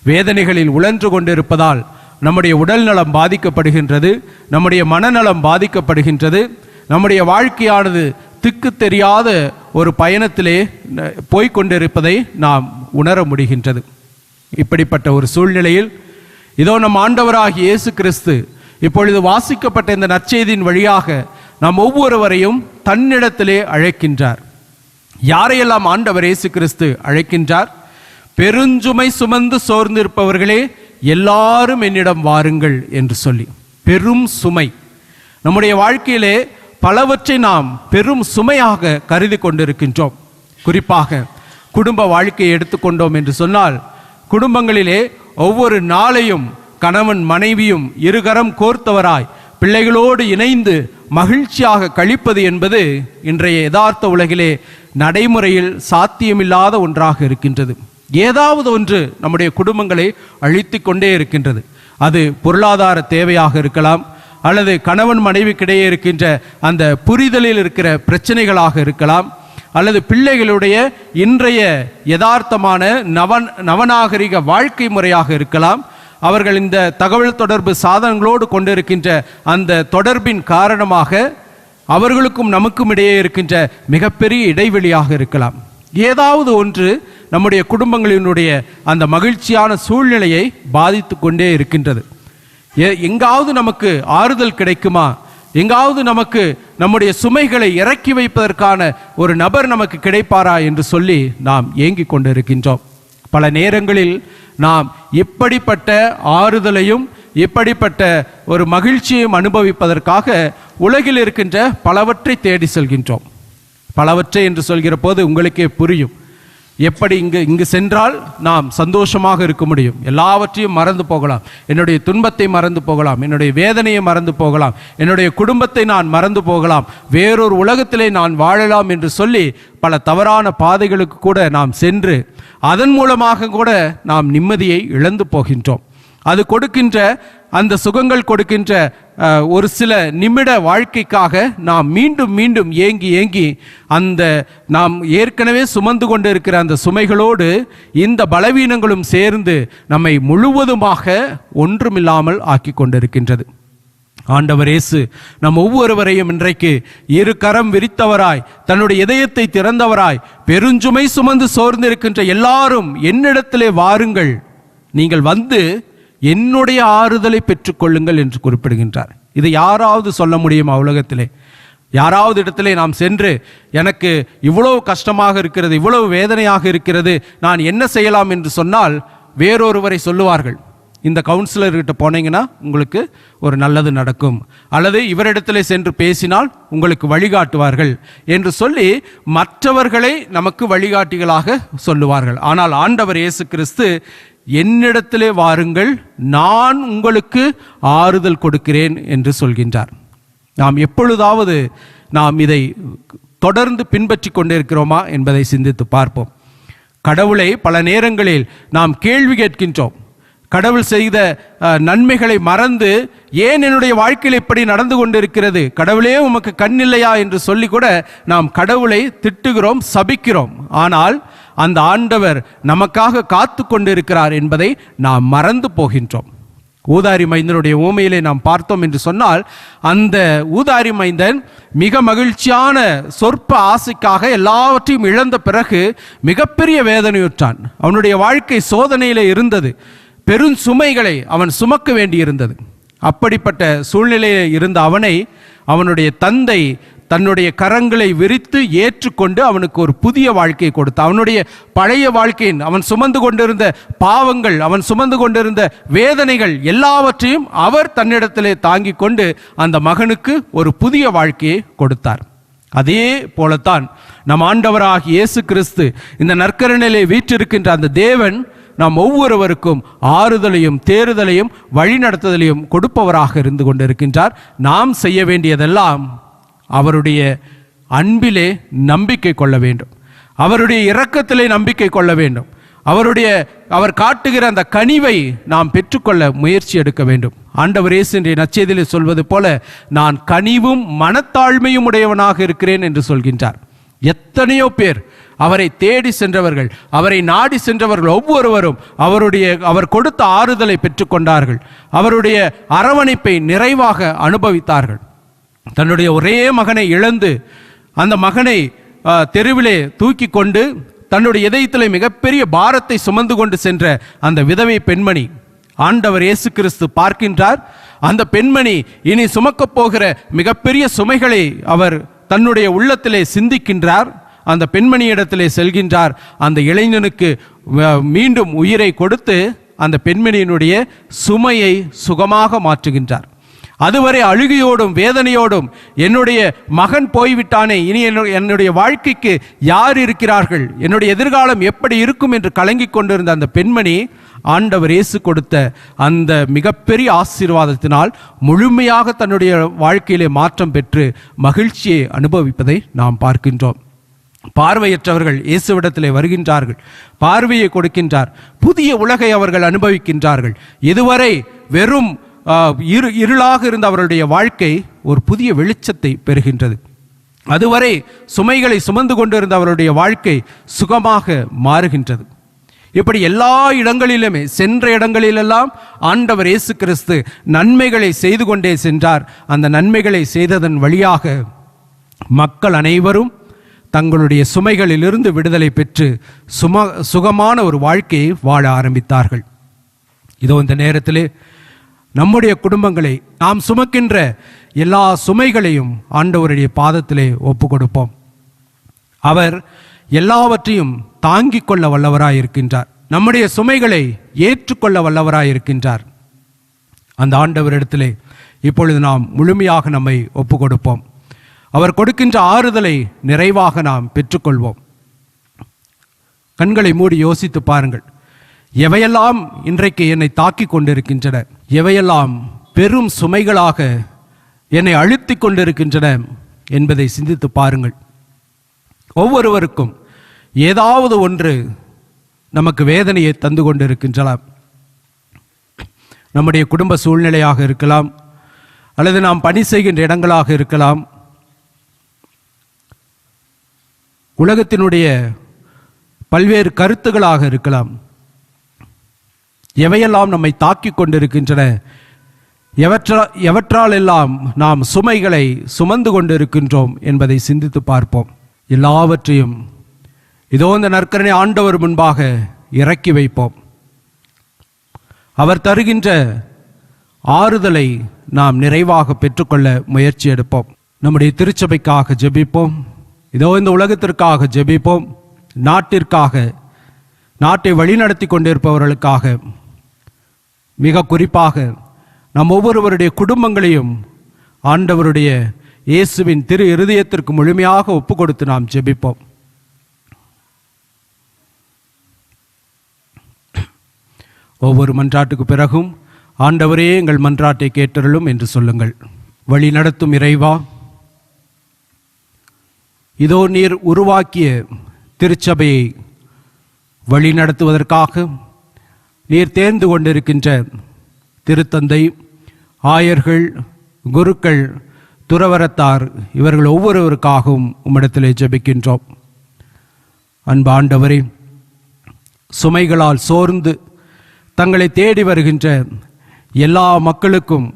வேதனைகளில் உழன்று கொண்டிருப்பதால் நம்முடைய உடல் நலம் பாதிக்கப்படுகின்றது, நம்முடைய மனநலம் பாதிக்கப்படுகின்றது, நம்முடைய வாழ்க்கையானது திக்கு தெரியாத ஒரு பயணத்திலே போய்கொண்டிருப்பதை நாம் உணர முடிகின்றது. இப்படிப்பட்ட ஒரு சூழ்நிலையில் இதோ நம் ஆண்டவராகிய இயேசு கிறிஸ்து இப்பொழுது வாசிக்கப்பட்ட இந்த நற்செய்தியின் வழியாக நாம் ஒவ்வொருவரையும் தன்னிடத்திலே அழைக்கின்றார். யாரையெல்லாம் ஆண்டவர் இயேசு கிறிஸ்து அழைக்கின்றார்? பெருஞ்சுமை சுமந்து சோர்ந்திருப்பவர்களே, எல்லாரும் என்னிடம் வாருங்கள் என்று சொல்லி. பெரும் சுமை, நம்முடைய வாழ்க்கையிலே பலவற்றை நாம் பெரும் சுமையாக கருதி கொண்டிருக்கின்றோம். குறிப்பாக குடும்ப வாழ்க்கையை எடுத்துக்கொண்டோம் என்று சொன்னால், குடும்பங்களிலே ஒவ்வொரு நாளையும் கணவன் மனைவியும் இருகரம் கோர்த்தவராய் பிள்ளைகளோடு இணைந்து மகிழ்ச்சியாக கழிப்பது என்பது இன்றைய யதார்த்த உலகிலே நடைமுறையில் சாத்தியமில்லாத ஒன்றாக இருக்கின்றது. ஏதாவது ஒன்று நம்முடைய குடும்பங்களை அழித்து கொண்டே இருக்கின்றது. அது பொருளாதார தேவையாக இருக்கலாம், அல்லது கணவன் மனைவிக்கிடையே இருக்கின்ற அந்த புரிதலில் இருக்கிற பிரச்சனைகளாக இருக்கலாம், அல்லது பிள்ளைகளுடைய இன்றைய யதார்த்தமான நவநாகரிக வாழ்க்கை முறையாக இருக்கலாம். அவர்கள் இந்த தகவல் தொடர்பு சாதனங்களோடு கொண்டிருக்கின்ற அந்த தொடர்பின் காரணமாக அவர்களுக்கும் நமக்கும் இடையே இருக்கின்ற மிகப்பெரிய இடைவெளியாக இருக்கலாம். ஏதாவது ஒன்று நம்முடைய குடும்பங்களினுடைய அந்த மகிழ்ச்சியான சூழ்நிலையை பாதித்து கொண்டே இருக்கின்றது. எங்காவது நமக்கு ஆறுதல் கிடைக்குமா, எங்காவது நமக்கு நம்முடைய சுமைகளை இறக்கி வைப்பதற்கான ஒரு நபர் நமக்கு கிடைப்பாரா என்று சொல்லி நாம் ஏங்கிக் கொண்டிருக்கின்றோம். பல நேரங்களில் நாம் இப்படிப்பட்ட ஆறுதலையும் இப்படிப்பட்ட ஒரு மகிழ்ச்சியையும் அனுபவிப்பதற்காக உலகில் இருக்கின்ற பலவற்றை தேடி செல்கின்றோம். பலவற்றை என்று சொல்கிற போது உங்களுக்கே புரியும், எப்படி இங்கு சென்றால் நாம் சந்தோஷமாக இருக்க முடியும், எல்லாவற்றையும் மறந்து போகலாம், என்னுடைய துன்பத்தை மறந்து போகலாம், என்னுடைய வேதனையை மறந்து போகலாம், என்னுடைய குடும்பத்தை நான் மறந்து போகலாம், வேறொரு உலகத்திலே நான் வாழலாம் என்று சொல்லி பல தவறான பாதைகளுக்கு கூட நாம் சென்று அதன் மூலமாக கூட நாம் நிம்மதியை இழந்து போகின்றோம். அது கொடுக்கின்ற அந்த சுகங்கள் கொடுக்கின்ற ஒரு சில நிமிட வாழ்க்கைக்காக நாம் மீண்டும் மீண்டும் ஏங்கி அந்த நாம் ஏற்கனவே சுமந்து கொண்டு இருக்கிற அந்த சுமைகளோடு இந்த பலவீனங்களும் சேர்ந்து நம்மை முழுவதுமாக ஒன்றுமில்லாமல் ஆக்கி கொண்டிருக்கின்றது. ஆண்டவர் இயேசு நம் ஒவ்வொருவரையும் இன்றைக்கு இரு கரம் விரித்தவராய், தன்னுடைய இதயத்தை திறந்தவராய், பெருஞ்சுமை சுமந்து சோர்ந்திருக்கின்ற எல்லாரும் என்னிடத்திலே வாருங்கள், நீங்கள் வந்து என்னுடைய ஆறுதலை பெற்றுக்கொள்ளுங்கள் என்று குறிப்பிடுகின்றார். இதை யாராவது சொல்ல முடியுமா உலகத்திலே? யாராவது இடத்திலே நாம் சென்று எனக்கு இவ்வளவு கஷ்டமாக இருக்கிறது, இவ்வளவு வேதனையாக இருக்கிறது, நான் என்ன செய்யலாம் என்று சொன்னால் வேறொருவரை சொல்லுவார்கள், இந்த கவுன்சிலர்கிட்ட போனீங்கன்னா உங்களுக்கு ஒரு நல்லது நடக்கும், அல்லது இவரிடத்திலே சென்று பேசினால் உங்களுக்கு வழிகாட்டுவார்கள் என்று சொல்லி மற்றவர்களை நமக்கு வழிகாட்டிகளாக சொல்லுவார்கள். ஆனால் ஆண்டவர் இயேசு கிறிஸ்து என்னிடத்திலே வாருங்கள், நான் உங்களுக்கு ஆறுதல் கொடுக்கிறேன் என்று சொல்கின்றார். நாம் எப்பொழுதாவது நாம் இதை தொடர்ந்து பின்பற்றி கொண்டிருக்கிறோமா என்பதை சிந்தித்து பார்ப்போம். கடவுளை பல நேரங்களில் நாம் கேள்வி கேட்கின்றோம். கடவுள் செய்த நன்மைகளை மறந்து ஏன் என்னுடைய வாழ்க்கையில் இப்படி நடந்து கொண்டிருக்கிறது, கடவுளே உமக்கு கண் இல்லையா என்று சொல்லி கூட நாம் கடவுளை திட்டுகிறோம், சபிக்கிறோம். ஆனால் அந்த ஆண்டவர் நமக்காக காத்து கொண்டிருக்கிறார் என்பதை நாம் மறந்து போகின்றோம். ஊதாரி மைந்தனுடைய ஊமையிலே நாம் பார்த்தோம் என்று சொன்னால், அந்த ஊதாரி மைந்தன் மிக மகிழ்ச்சியான சொற்ப ஆசைக்காக எல்லாவற்றையும் இழந்த பிறகு மிகப்பெரிய வேதனையுற்றான். அவனுடைய வாழ்க்கை சோதனையிலே இருந்தது, பெரும் சுமைகளை அவன் சுமக்க வேண்டியிருந்தது. அப்படிப்பட்ட சூழ்நிலையில் இருந்த அவனை அவனுடைய தந்தை தன்னுடைய கரங்களை விரித்து ஏற்றுக்கொண்டு அவனுக்கு ஒரு புதிய வாழ்க்கையை கொடுத்தான். அவனுடைய பழைய வாழ்க்கையின் அவன் சுமந்து கொண்டிருந்த பாவங்கள், அவன் சுமந்து கொண்டிருந்த வேதனைகள் எல்லாவற்றையும் அவர் தன்னிடத்திலே தாங்கி கொண்டு அந்த மகனுக்கு ஒரு புதிய வாழ்க்கையை கொடுத்தார். அதே போலத்தான் நம் ஆண்டவராகிய இயேசு கிறிஸ்து இந்த நற்கருணையிலே வீற்றிருக்கின்ற அந்த தேவன் நாம் ஒவ்வொருவருக்கும் ஆறுதலையும் தேறுதலையும் வழிநடத்துதலையும் கொடுப்பவராக இருந்து கொண்டிருக்கின்றார். நாம் செய்ய வேண்டியதெல்லாம் அவருடைய அன்பிலே நம்பிக்கை கொள்ள வேண்டும், அவருடைய இரக்கத்திலே நம்பிக்கை கொள்ள வேண்டும், அவர் காட்டுகிற அந்த கனிவை நாம் பெற்றுக்கொள்ள முயற்சி எடுக்க வேண்டும். ஆண்டவர் இயேசு இன்றைய நற்செய்தியிலே சொல்வது போல, நான் கனிவும் மனத்தாழ்மையும் உடையவனாக இருக்கிறேன் என்று சொல்கின்றார். எத்தனையோ பேர் அவரை தேடி சென்றவர்கள், அவரை நாடி சென்றவர்கள் ஒவ்வொருவரும் அவர் கொடுத்த ஆறுதலை பெற்றுக்கொண்டார்கள், அவருடைய அரவணைப்பை நிறைவாக அனுபவித்தார்கள். தன்னுடைய ஒரே மகனை இழந்து அந்த மகனை தெருவிலே தூக்கி கொண்டு தன்னுடைய இதயத்திலே மிகப்பெரிய பாரத்தை சுமந்து கொண்டு சென்ற அந்த விதவை பெண்மணி ஆண்டவர் இயேசு கிறிஸ்து பார்க்கின்றார். அந்த பெண்மணி இனி சுமக்கப் போகிற மிகப்பெரிய சுமைகளை அவர் தன்னுடைய உள்ளத்திலே சிந்திக்கின்றார். அந்த பெண்மணியிடத்திலே செல்கின்றார். அந்த இளைஞனுக்கு மீண்டும் உயிரை கொடுத்து அந்த பெண்மணியினுடைய சுமையை சுகமாக மாற்றுகின்றார். அதுவரை அழுகையோடும் வேதனையோடும் என்னுடைய மகன் போய்விட்டானே, இனி என்னுடைய வாழ்க்கைக்கு யார் இருக்கிறார்கள், என்னுடைய எதிர்காலம் எப்படி இருக்கும் என்று கலங்கிக் கொண்டிருந்த அந்த பெண்மணி ஆண்டவர் இயேசு கொடுத்த அந்த மிகப்பெரிய ஆசீர்வாதத்தினால் முழுமையாக தன்னுடைய வாழ்க்கையிலே மாற்றம் பெற்று மகிழ்ச்சியை அனுபவிப்பதை நாம் பார்க்கின்றோம். பார்வையற்றவர்கள் இயேசுவிடத்திலே வருகின்றார்கள், பார்வையை கொடுக்கின்றார், புதிய உலகை அவர்கள் அனுபவிக்கின்றார்கள். இதுவரை வெறும் இருளாக இருந்த அவருடைய வாழ்க்கை ஒரு புதிய வெளிச்சத்தை பெறுகின்றது. அதுவரை சுமைகளை சுமந்து கொண்டிருந்த அவருடைய வாழ்க்கை சுகமாக மாறுகின்றது. இப்படி எல்லா இடங்களிலுமே, சென்ற இடங்களிலெல்லாம் ஆண்டவர் இயேசு கிறிஸ்து நன்மைகளை செய்து கொண்டே சென்றார். அந்த நன்மைகளை செய்ததன் வழியாக மக்கள் அனைவரும் தங்களுடைய சுமைகளிலிருந்து விடுதலை பெற்று சுகமான ஒரு வாழ்க்கையை வாழ ஆரம்பித்தார்கள். இதோ இந்த நேரத்திலே நம்முடைய குடும்பங்களை, நாம் சுமக்கின்ற எல்லா சுமைகளையும் ஆண்டவருடைய பாதத்திலே ஒப்பு கொடுப்போம். அவர் எல்லாவற்றையும் தாங்கிக் கொள்ள வல்லவராயிருக்கின்றார். நம்முடைய சுமைகளை ஏற்றுக்கொள்ள வல்லவராயிருக்கின்றார். அந்த ஆண்டவரிடத்திலே இப்பொழுது நாம் முழுமையாக நம்மை ஒப்பு கொடுப்போம். அவர் கொடுக்கின்ற ஆறுதலை நிறைவாக நாம் பெற்றுக்கொள்வோம். கண்களை மூடி யோசித்து பாருங்கள். எவையெல்லாம் இன்றைக்கு என்னை தாக்கி கொண்டிருக்கின்றன, எவையெல்லாம் பெரும் சுமைகளாக என்னை அழுத்தி கொண்டிருக்கின்றன என்பதை சிந்தித்து பாருங்கள். ஒவ்வொருவருக்கும் ஏதாவது ஒன்று நமக்கு வேதனையை தந்து கொண்டிருக்கின்றன. நம்முடைய குடும்ப சூழ்நிலையாக இருக்கலாம், அல்லது நாம் பணி செய்கின்ற இடங்களாக இருக்கலாம், உலகத்தினுடைய பல்வேறு கருத்துகளாக இருக்கலாம். எவையெல்லாம் நம்மை தாக்கி கொண்டிருக்கின்றன, எவற்றால் எல்லாம் நாம் சுமைகளை சுமந்து கொண்டிருக்கின்றோம் என்பதை சிந்தித்து பார்ப்போம். எல்லாவற்றையும் இதோ இந்த நற்கருணை ஆண்டவர் முன்பாக இறக்கி வைப்போம். அவர் தருகின்ற ஆறுதலை நாம் நிறைவாக பெற்றுக்கொள்ள முயற்சி எடுப்போம். நம்முடைய திருச்சபைக்காக ஜெபிப்போம். இதோ இந்த உலகத்திற்காக ஜெபிப்போம். நாட்டிற்காக, நாட்டை வழிநடத்தி கொண்டிருப்பவர்களுக்காக, மிக குறிப்பாக நம் ஒவ்வொருவருடைய குடும்பங்களையும் ஆண்டவருடைய இயேசுவின் திரு இருதயத்திற்கு முழுமையாக ஒப்பு கொடுத்து நாம் ஜெபிப்போம். ஒவ்வொரு மன்றாட்டுக்கு பிறகும் ஆண்டவரே எங்கள் மன்றாட்டை கேட்டருளும் என்று சொல்லுங்கள். வழி நடத்தும் இறைவா, இதோ நீர் உருவாக்கிய திருச்சபையை வழி நடத்துவதற்காக நீர் தேர்ந்து கொண்டிருக்கின்ற திருத்தந்தை, ஆயர்கள், குருக்கள், துறவரத்தார், இவர்கள் ஒவ்வொருவருக்காகவும் உம்மிடத்திலே ஜெபிக்கின்றோம். அன்பு ஆண்டவரே, சுமைகளால் சோர்ந்து தங்களை தேடி வருகின்ற எல்லா மக்களுக்கும்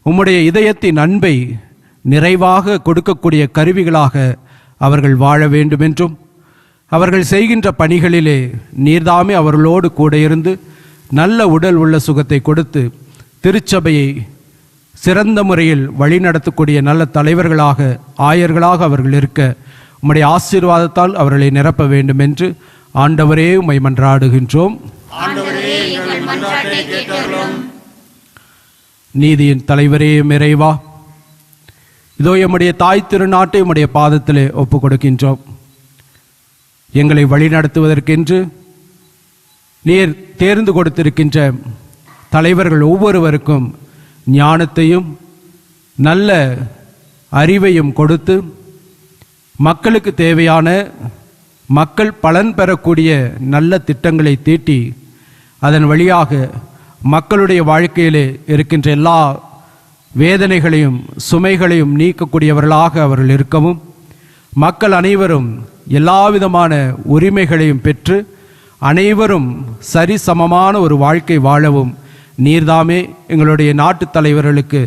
உம்முடைய இதயத்தின் அன்பை நிறைவாக கொடுக்கக்கூடிய கருவிகளாக அவர்கள் வாழ வேண்டுமென்றும், அவர்கள் செய்கின்ற பணிகளிலே நீர்தாமே அவர்களோடு கூட இருந்து நல்ல உடல் உள்ள சுகத்தை கொடுத்து திருச்சபையை சிறந்த முறையில் வழிநடத்தக்கூடிய நல்ல தலைவர்களாக, ஆயர்களாக அவர்கள் இருக்க உம்முடைய ஆசீர்வாதத்தால் அவர்களை நிரப்ப வேண்டும் என்று ஆண்டவரே உம்மை மன்றாடுகின்றோம். நீதியின் தலைவரே இறைவா, இதோ எம்முடைய தாய் திருநாட்டை உம்முடைய பாதத்திலே ஒப்பு கொடுக்கின்றோம். எங்களை வழிநடத்துவதற்கென்று நீர் தேர்ந்து கொடுத்திருக்கின்ற தலைவர்கள் ஒவ்வொருவருக்கும் ஞானத்தையும் நல்ல அறிவையும் கொடுத்து மக்களுக்கு தேவையான, மக்கள் பலன் பெறக்கூடிய நல்ல திட்டங்களை தீட்டி அதன் வழியாக மக்களுடைய வாழ்க்கையிலே இருக்கின்ற எல்லா வேதனைகளையும் சுமைகளையும் நீக்கக்கூடியவர்களாக அவர்கள் இருக்கவும், மக்கள் அனைவரும் எல்லா விதமான உரிமைகளையும் பெற்று அனைவரும் சரிசமமான ஒரு வாழ்க்கை வாழவும் நீர்தாமே எங்களுடைய நாட்டு தலைவர்களுக்கு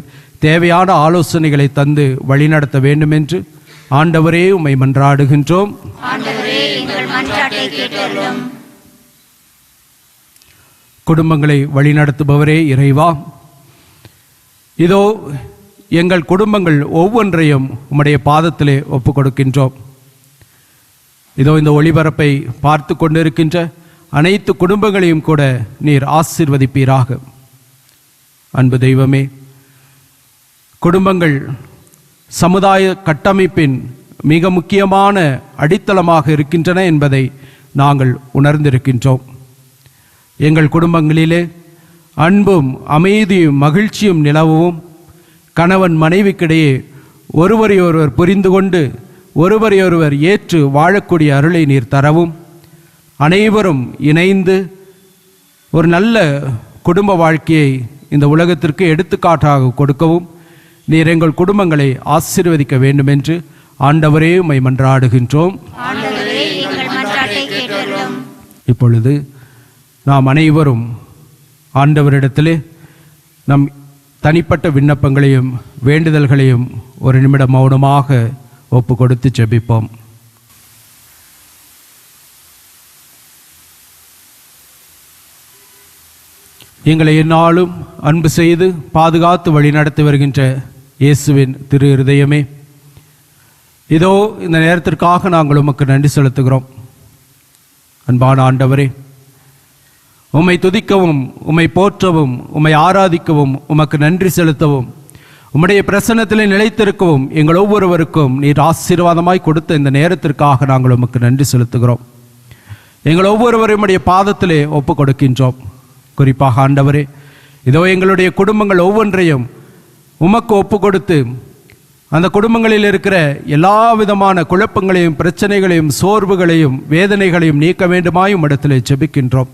தேவையான ஆலோசனைகளை தந்து வழிநடத்த வேண்டும் என்று ஆண்டவரே உம்மை மன்றாடுகின்றோம். குடும்பங்களை வழிநடத்துபவரே இறைவா, இதோ எங்கள் குடும்பங்கள் ஒவ்வொன்றையும் உம்முடைய பாதத்திலே ஒப்பு கொடுக்கின்றோம். இதோ இந்த ஒளிபரப்பை பார்த்து கொண்டிருக்கின்ற அனைத்து குடும்பங்களையும் கூட நீர் ஆசீர்வதிப்பீராக. அன்பு தெய்வமே, குடும்பங்கள் சமுதாய கட்டமைப்பின் மிக முக்கியமான அடித்தளமாக இருக்கின்றன என்பதை நாங்கள் உணர்ந்திருக்கின்றோம். எங்கள் குடும்பங்களிலே அன்பும் அமைதியும் மகிழ்ச்சியும் நிலவும், கணவன் மனைவிக்கிடையே ஒருவரையொருவர் புரிந்து கொண்டு ஒருவரையொருவர் ஏற்று வாழக்கூடிய அருளை நீர் தரவும், அனைவரும் இணைந்து ஒரு நல்ல குடும்ப வாழ்க்கையை இந்த உலகத்திற்கு எடுத்துக்காட்டாக கொடுக்கவும் நீர் எங்கள் குடும்பங்களை ஆசீர்வதிக்க வேண்டும் என்று ஆண்டவரே உம்மை மன்றாடுகின்றோம். இப்பொழுது நாம் அனைவரும் ஆண்டவரிடத்திலே நம் தனிப்பட்ட விண்ணப்பங்களையும் வேண்டுதல்களையும் ஒரு நிமிடம் மௌனமாக ஒப்பு கொடுத்து ஜெபிப்போம். எங்களை எந்நாளும் அன்பு செய்து பாதுகாத்து வழி நடத்தி வருகின்ற இயேசுவின் திரு இருதயமே, இதோ இந்த நேரத்திற்காக நாங்கள் உமக்கு நன்றி செலுத்துகிறோம். அன்பான ஆண்டவரே, உம்மை துதிக்கவும் உம்மை போற்றவும் உம்மை ஆராதிக்கவும் உமக்கு நன்றி செலுத்தவும் உம்முடைய பிரசன்னத்திலே நிலைத்திருக்கவும் எங்கள் ஒவ்வொருவருக்கும் நீர் ஆசீர்வாதமாய் கொடுத்த இந்த நேரத்திற்காக நாங்கள் உமக்கு நன்றி செலுத்துகிறோம். எங்கள் ஒவ்வொருவரும் உம்முடைய பாதத்திலே ஒப்பு கொடுக்கின்றோம். குறிப்பாக ஆண்டவரே, இதோ எங்களுடைய குடும்பங்கள் ஒவ்வொன்றையும் உமக்கு ஒப்பு கொடுத்து அந்த குடும்பங்களில் இருக்கிற எல்லா விதமான குழப்பங்களையும் பிரச்சனைகளையும் சோர்வுகளையும் வேதனைகளையும் நீக்க வேண்டுமாய் உம்மிடத்திலே ஜெபிக்கின்றோம்.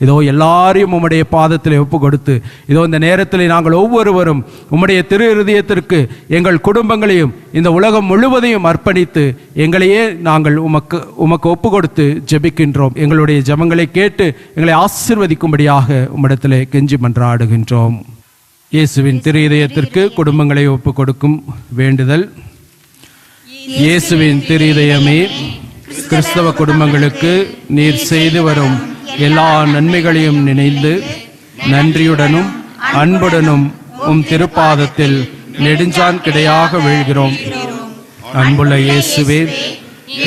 இதோ எல்லாரையும் உம்முடைய பாதத்திலே ஒப்பு கொடுத்து இதோ இந்த நேரத்தில் நாங்கள் ஒவ்வொருவரும் உம்முடைய திரு இருதயத்திற்கு எங்கள் குடும்பங்களையும் இந்த உலகம் முழுவதையும் அர்ப்பணித்து எங்களையே நாங்கள் உமக்கு ஒப்பு கொடுத்து ஜெபிக்கின்றோம். எங்களுடைய ஜெபங்களை கேட்டு எங்களை ஆசீர்வதிக்கும்படியாக உம்மிடத்திலே கெஞ்சி மன்றாடுகின்றோம். இயேசுவின் திரு இதயத்திற்கு குடும்பங்களை ஒப்பு கொடுக்கும் வேண்டுதல். இயேசுவின் திரு இதயமே, கிறிஸ்தவ குடும்பங்களுக்கு நீர் செய்து வரும் எல்லா நன்மைகளையும் நினைந்து நன்றியுடனும் அன்புடனும் உம் திருப்பாதத்தில் நெடுஞ்சான் கிடையாக வீழ்கிறோம். அன்புள்ள இயேசுவே,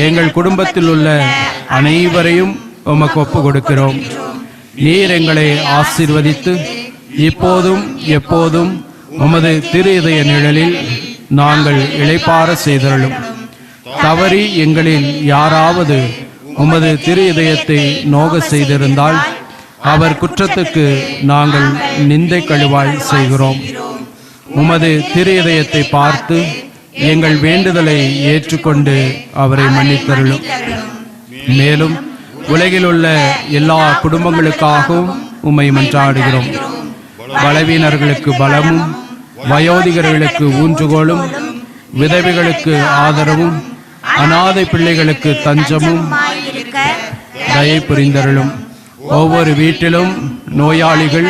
எங்கள் குடும்பத்தில் உள்ள அனைவரையும் உமக்கு ஒப்பு கொடுக்கிறோம். நீர் எங்களை ஆசீர்வதித்து இப்போதும் எப்போதும் உமது திரு இதய நிழலில் நாங்கள் இளைப்பாற செய்தருளும். தவறி எங்களில் யாராவது உமது திரு இதயத்தை நோக செய்திருந்தால் அவர் குற்றத்துக்கு நாங்கள் நிந்தை கழுவாய் செய்கிறோம். உமது திரு இதயத்தை பார்த்து எங்கள் வேண்டுதலை ஏற்றுக்கொண்டு அவரை மன்னித்தருளும். மேலும் உலகில் உள்ள எல்லா குடும்பங்களுக்காகவும் உம்மை மன்றாடுகிறோம். பலவீனர்களுக்கு பலமும், வயோதிகர்களுக்கு ஊன்றுகோலும், விதவைகளுக்கு ஆதரவும், அநாதை பிள்ளைகளுக்கு தஞ்சமும் தயை புரிந்தருளும். ஒவ்வொரு வீட்டிலும் நோயாளிகள்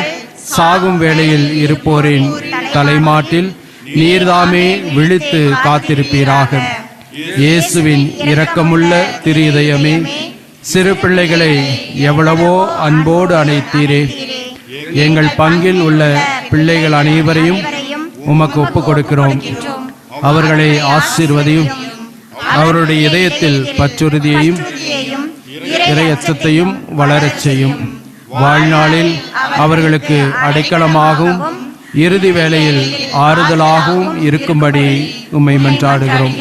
சாகும் வேளையில் இருப்போரின் தலைமாட்டில் நீர்தாமே விழித்து காத்திருப்பீராக. இயேசுவின் இரக்கமுள்ள திரு இதயமே, சிறு பிள்ளைகளை எவ்வளவோ அன்போடு அணைத்தீரே. எங்கள் பங்கில் உள்ள பிள்ளைகள் அனைவரையும் உமக்கு ஒப்பு கொடுக்கிறோம். அவர்களை ஆசீர்வதியும். அவருடைய இதயத்தில் பற்றுறுதியையும் இறையச்சத்தையும் வளரச் செய்யும். வாழ்நாளில் அவர்களுக்கு அடைக்கலமாகவும் இறுதி வேளையில் ஆறுதலாகவும் இருக்கும்படி உம்மை மன்றாடுகிறோம்.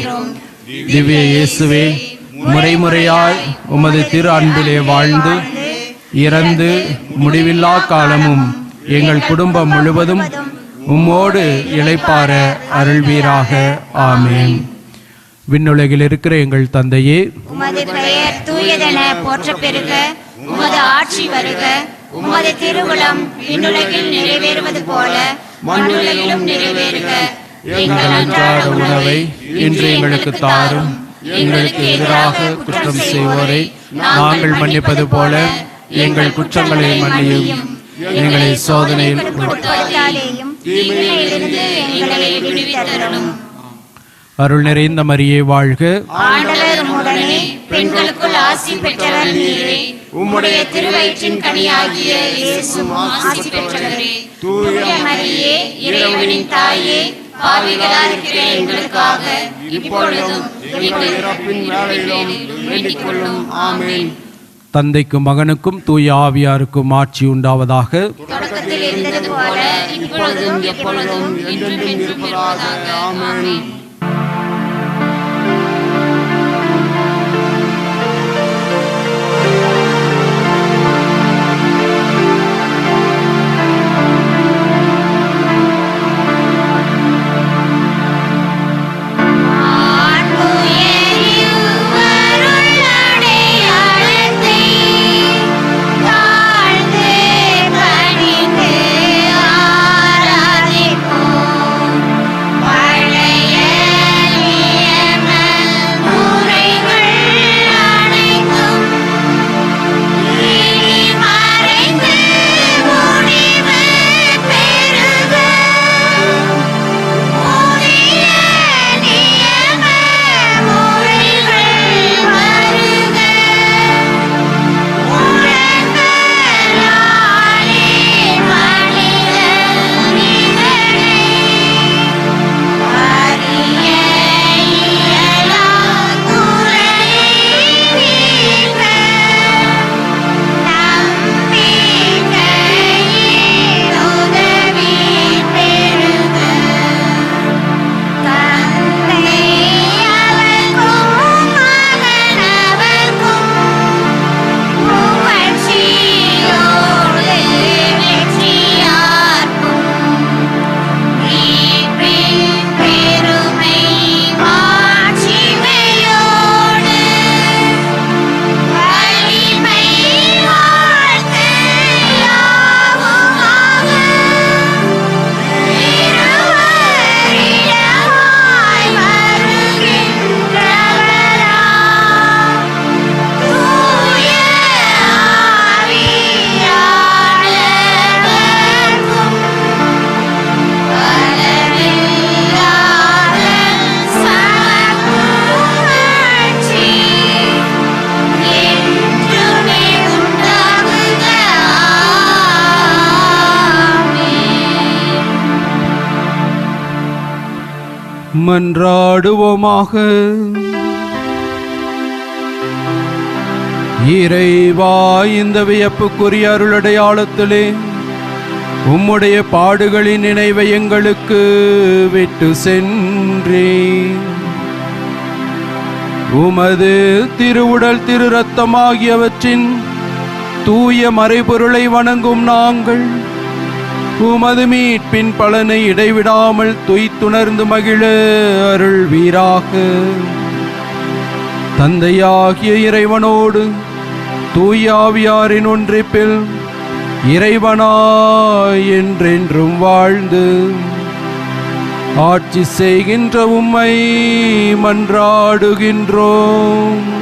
திவ்ய இயேசுவே, முறைமுறையாய் உமது திரு அன்பிலே வாழ்ந்து இறந்து முடிவில்லா காலமும் எங்கள் குடும்பம் முழுவதும் உம்மோடு இளைப்பாற அருள்வீராக. ஆமென். விண்ணுலகில் இருக்கிற எங்கள் தந்தையே, உமது பெயர் தூயதென போற்றப் பெறுக. உமது ஆட்சி வருக. உமது திருவுளம் விண்ணுலகில் நிறைவேறுவது போல மண்ணுலகிலும் நிறைவேறுக. எங்கள் அன்றாட உணவை இன்று எங்களுக்கு தாரும். எங்களுக்கு எதிராக குற்றம் செய்வோரை நாங்கள் மன்னிப்பது போல எங்கள் குற்றங்களை மன்னியும். எங்களை சோதனையில் உட்படுத்தாதேயும், தீமையிலிருந்து எங்களை விடுவித்தருளும். அருள் நிறைந்த மரியே வாழ்க. ஆண்டவர் உம்முடனே, பெண்களுக்குள் ஆசி பெற்றவர் நீரே. உம்முடைய திருவயிற்றின் கனியாகிய இயேசுவும் ஆசி பெற்றவரே. தூய மரியே, இறைவனின் தாயே, பாவிகளாய் இருக்கிற எங்களுக்காக இப்பொழுதும் எங்கள் இறப்பின் வேளையிலும் வேண்டிக் கொள்ளும். ஆமென். தந்தைக்கும் மகனுக்கும் தூய ஆவியாருக்கும் ஆட்சி உண்டாவதாக. தொடக்கத்தில் இருந்தது போல இப்பொழுதும் எப்பொழுதும் என்றென்றும் இருப்பதாக. ஆமென். மன்றாடுவோமாக. இறைவா, இந்த வியப்புக்குரிய அருளடையாளத்திலே உம்முடைய பாடுகளின் நினைவை எங்களுக்கு விட்டு சென்றேன். உமது திருவுடல் திரு இரத்தமாகியவற்றின் தூய மறைபொருளை வணங்கும் நாங்கள் உமது மீட்பின் பலனை இடைவிடாமல் துய்த்துணர்ந்து மகிழ அருள்வீராக. தந்தையாகிய இறைவனோடு தூய ஆவியாரின் ஒன்றிப்பில் இறைவனாய் என்றென்றும் வாழ்ந்து ஆட்சி செய்கின்ற உம்மை மன்றாடுகின்றோம்.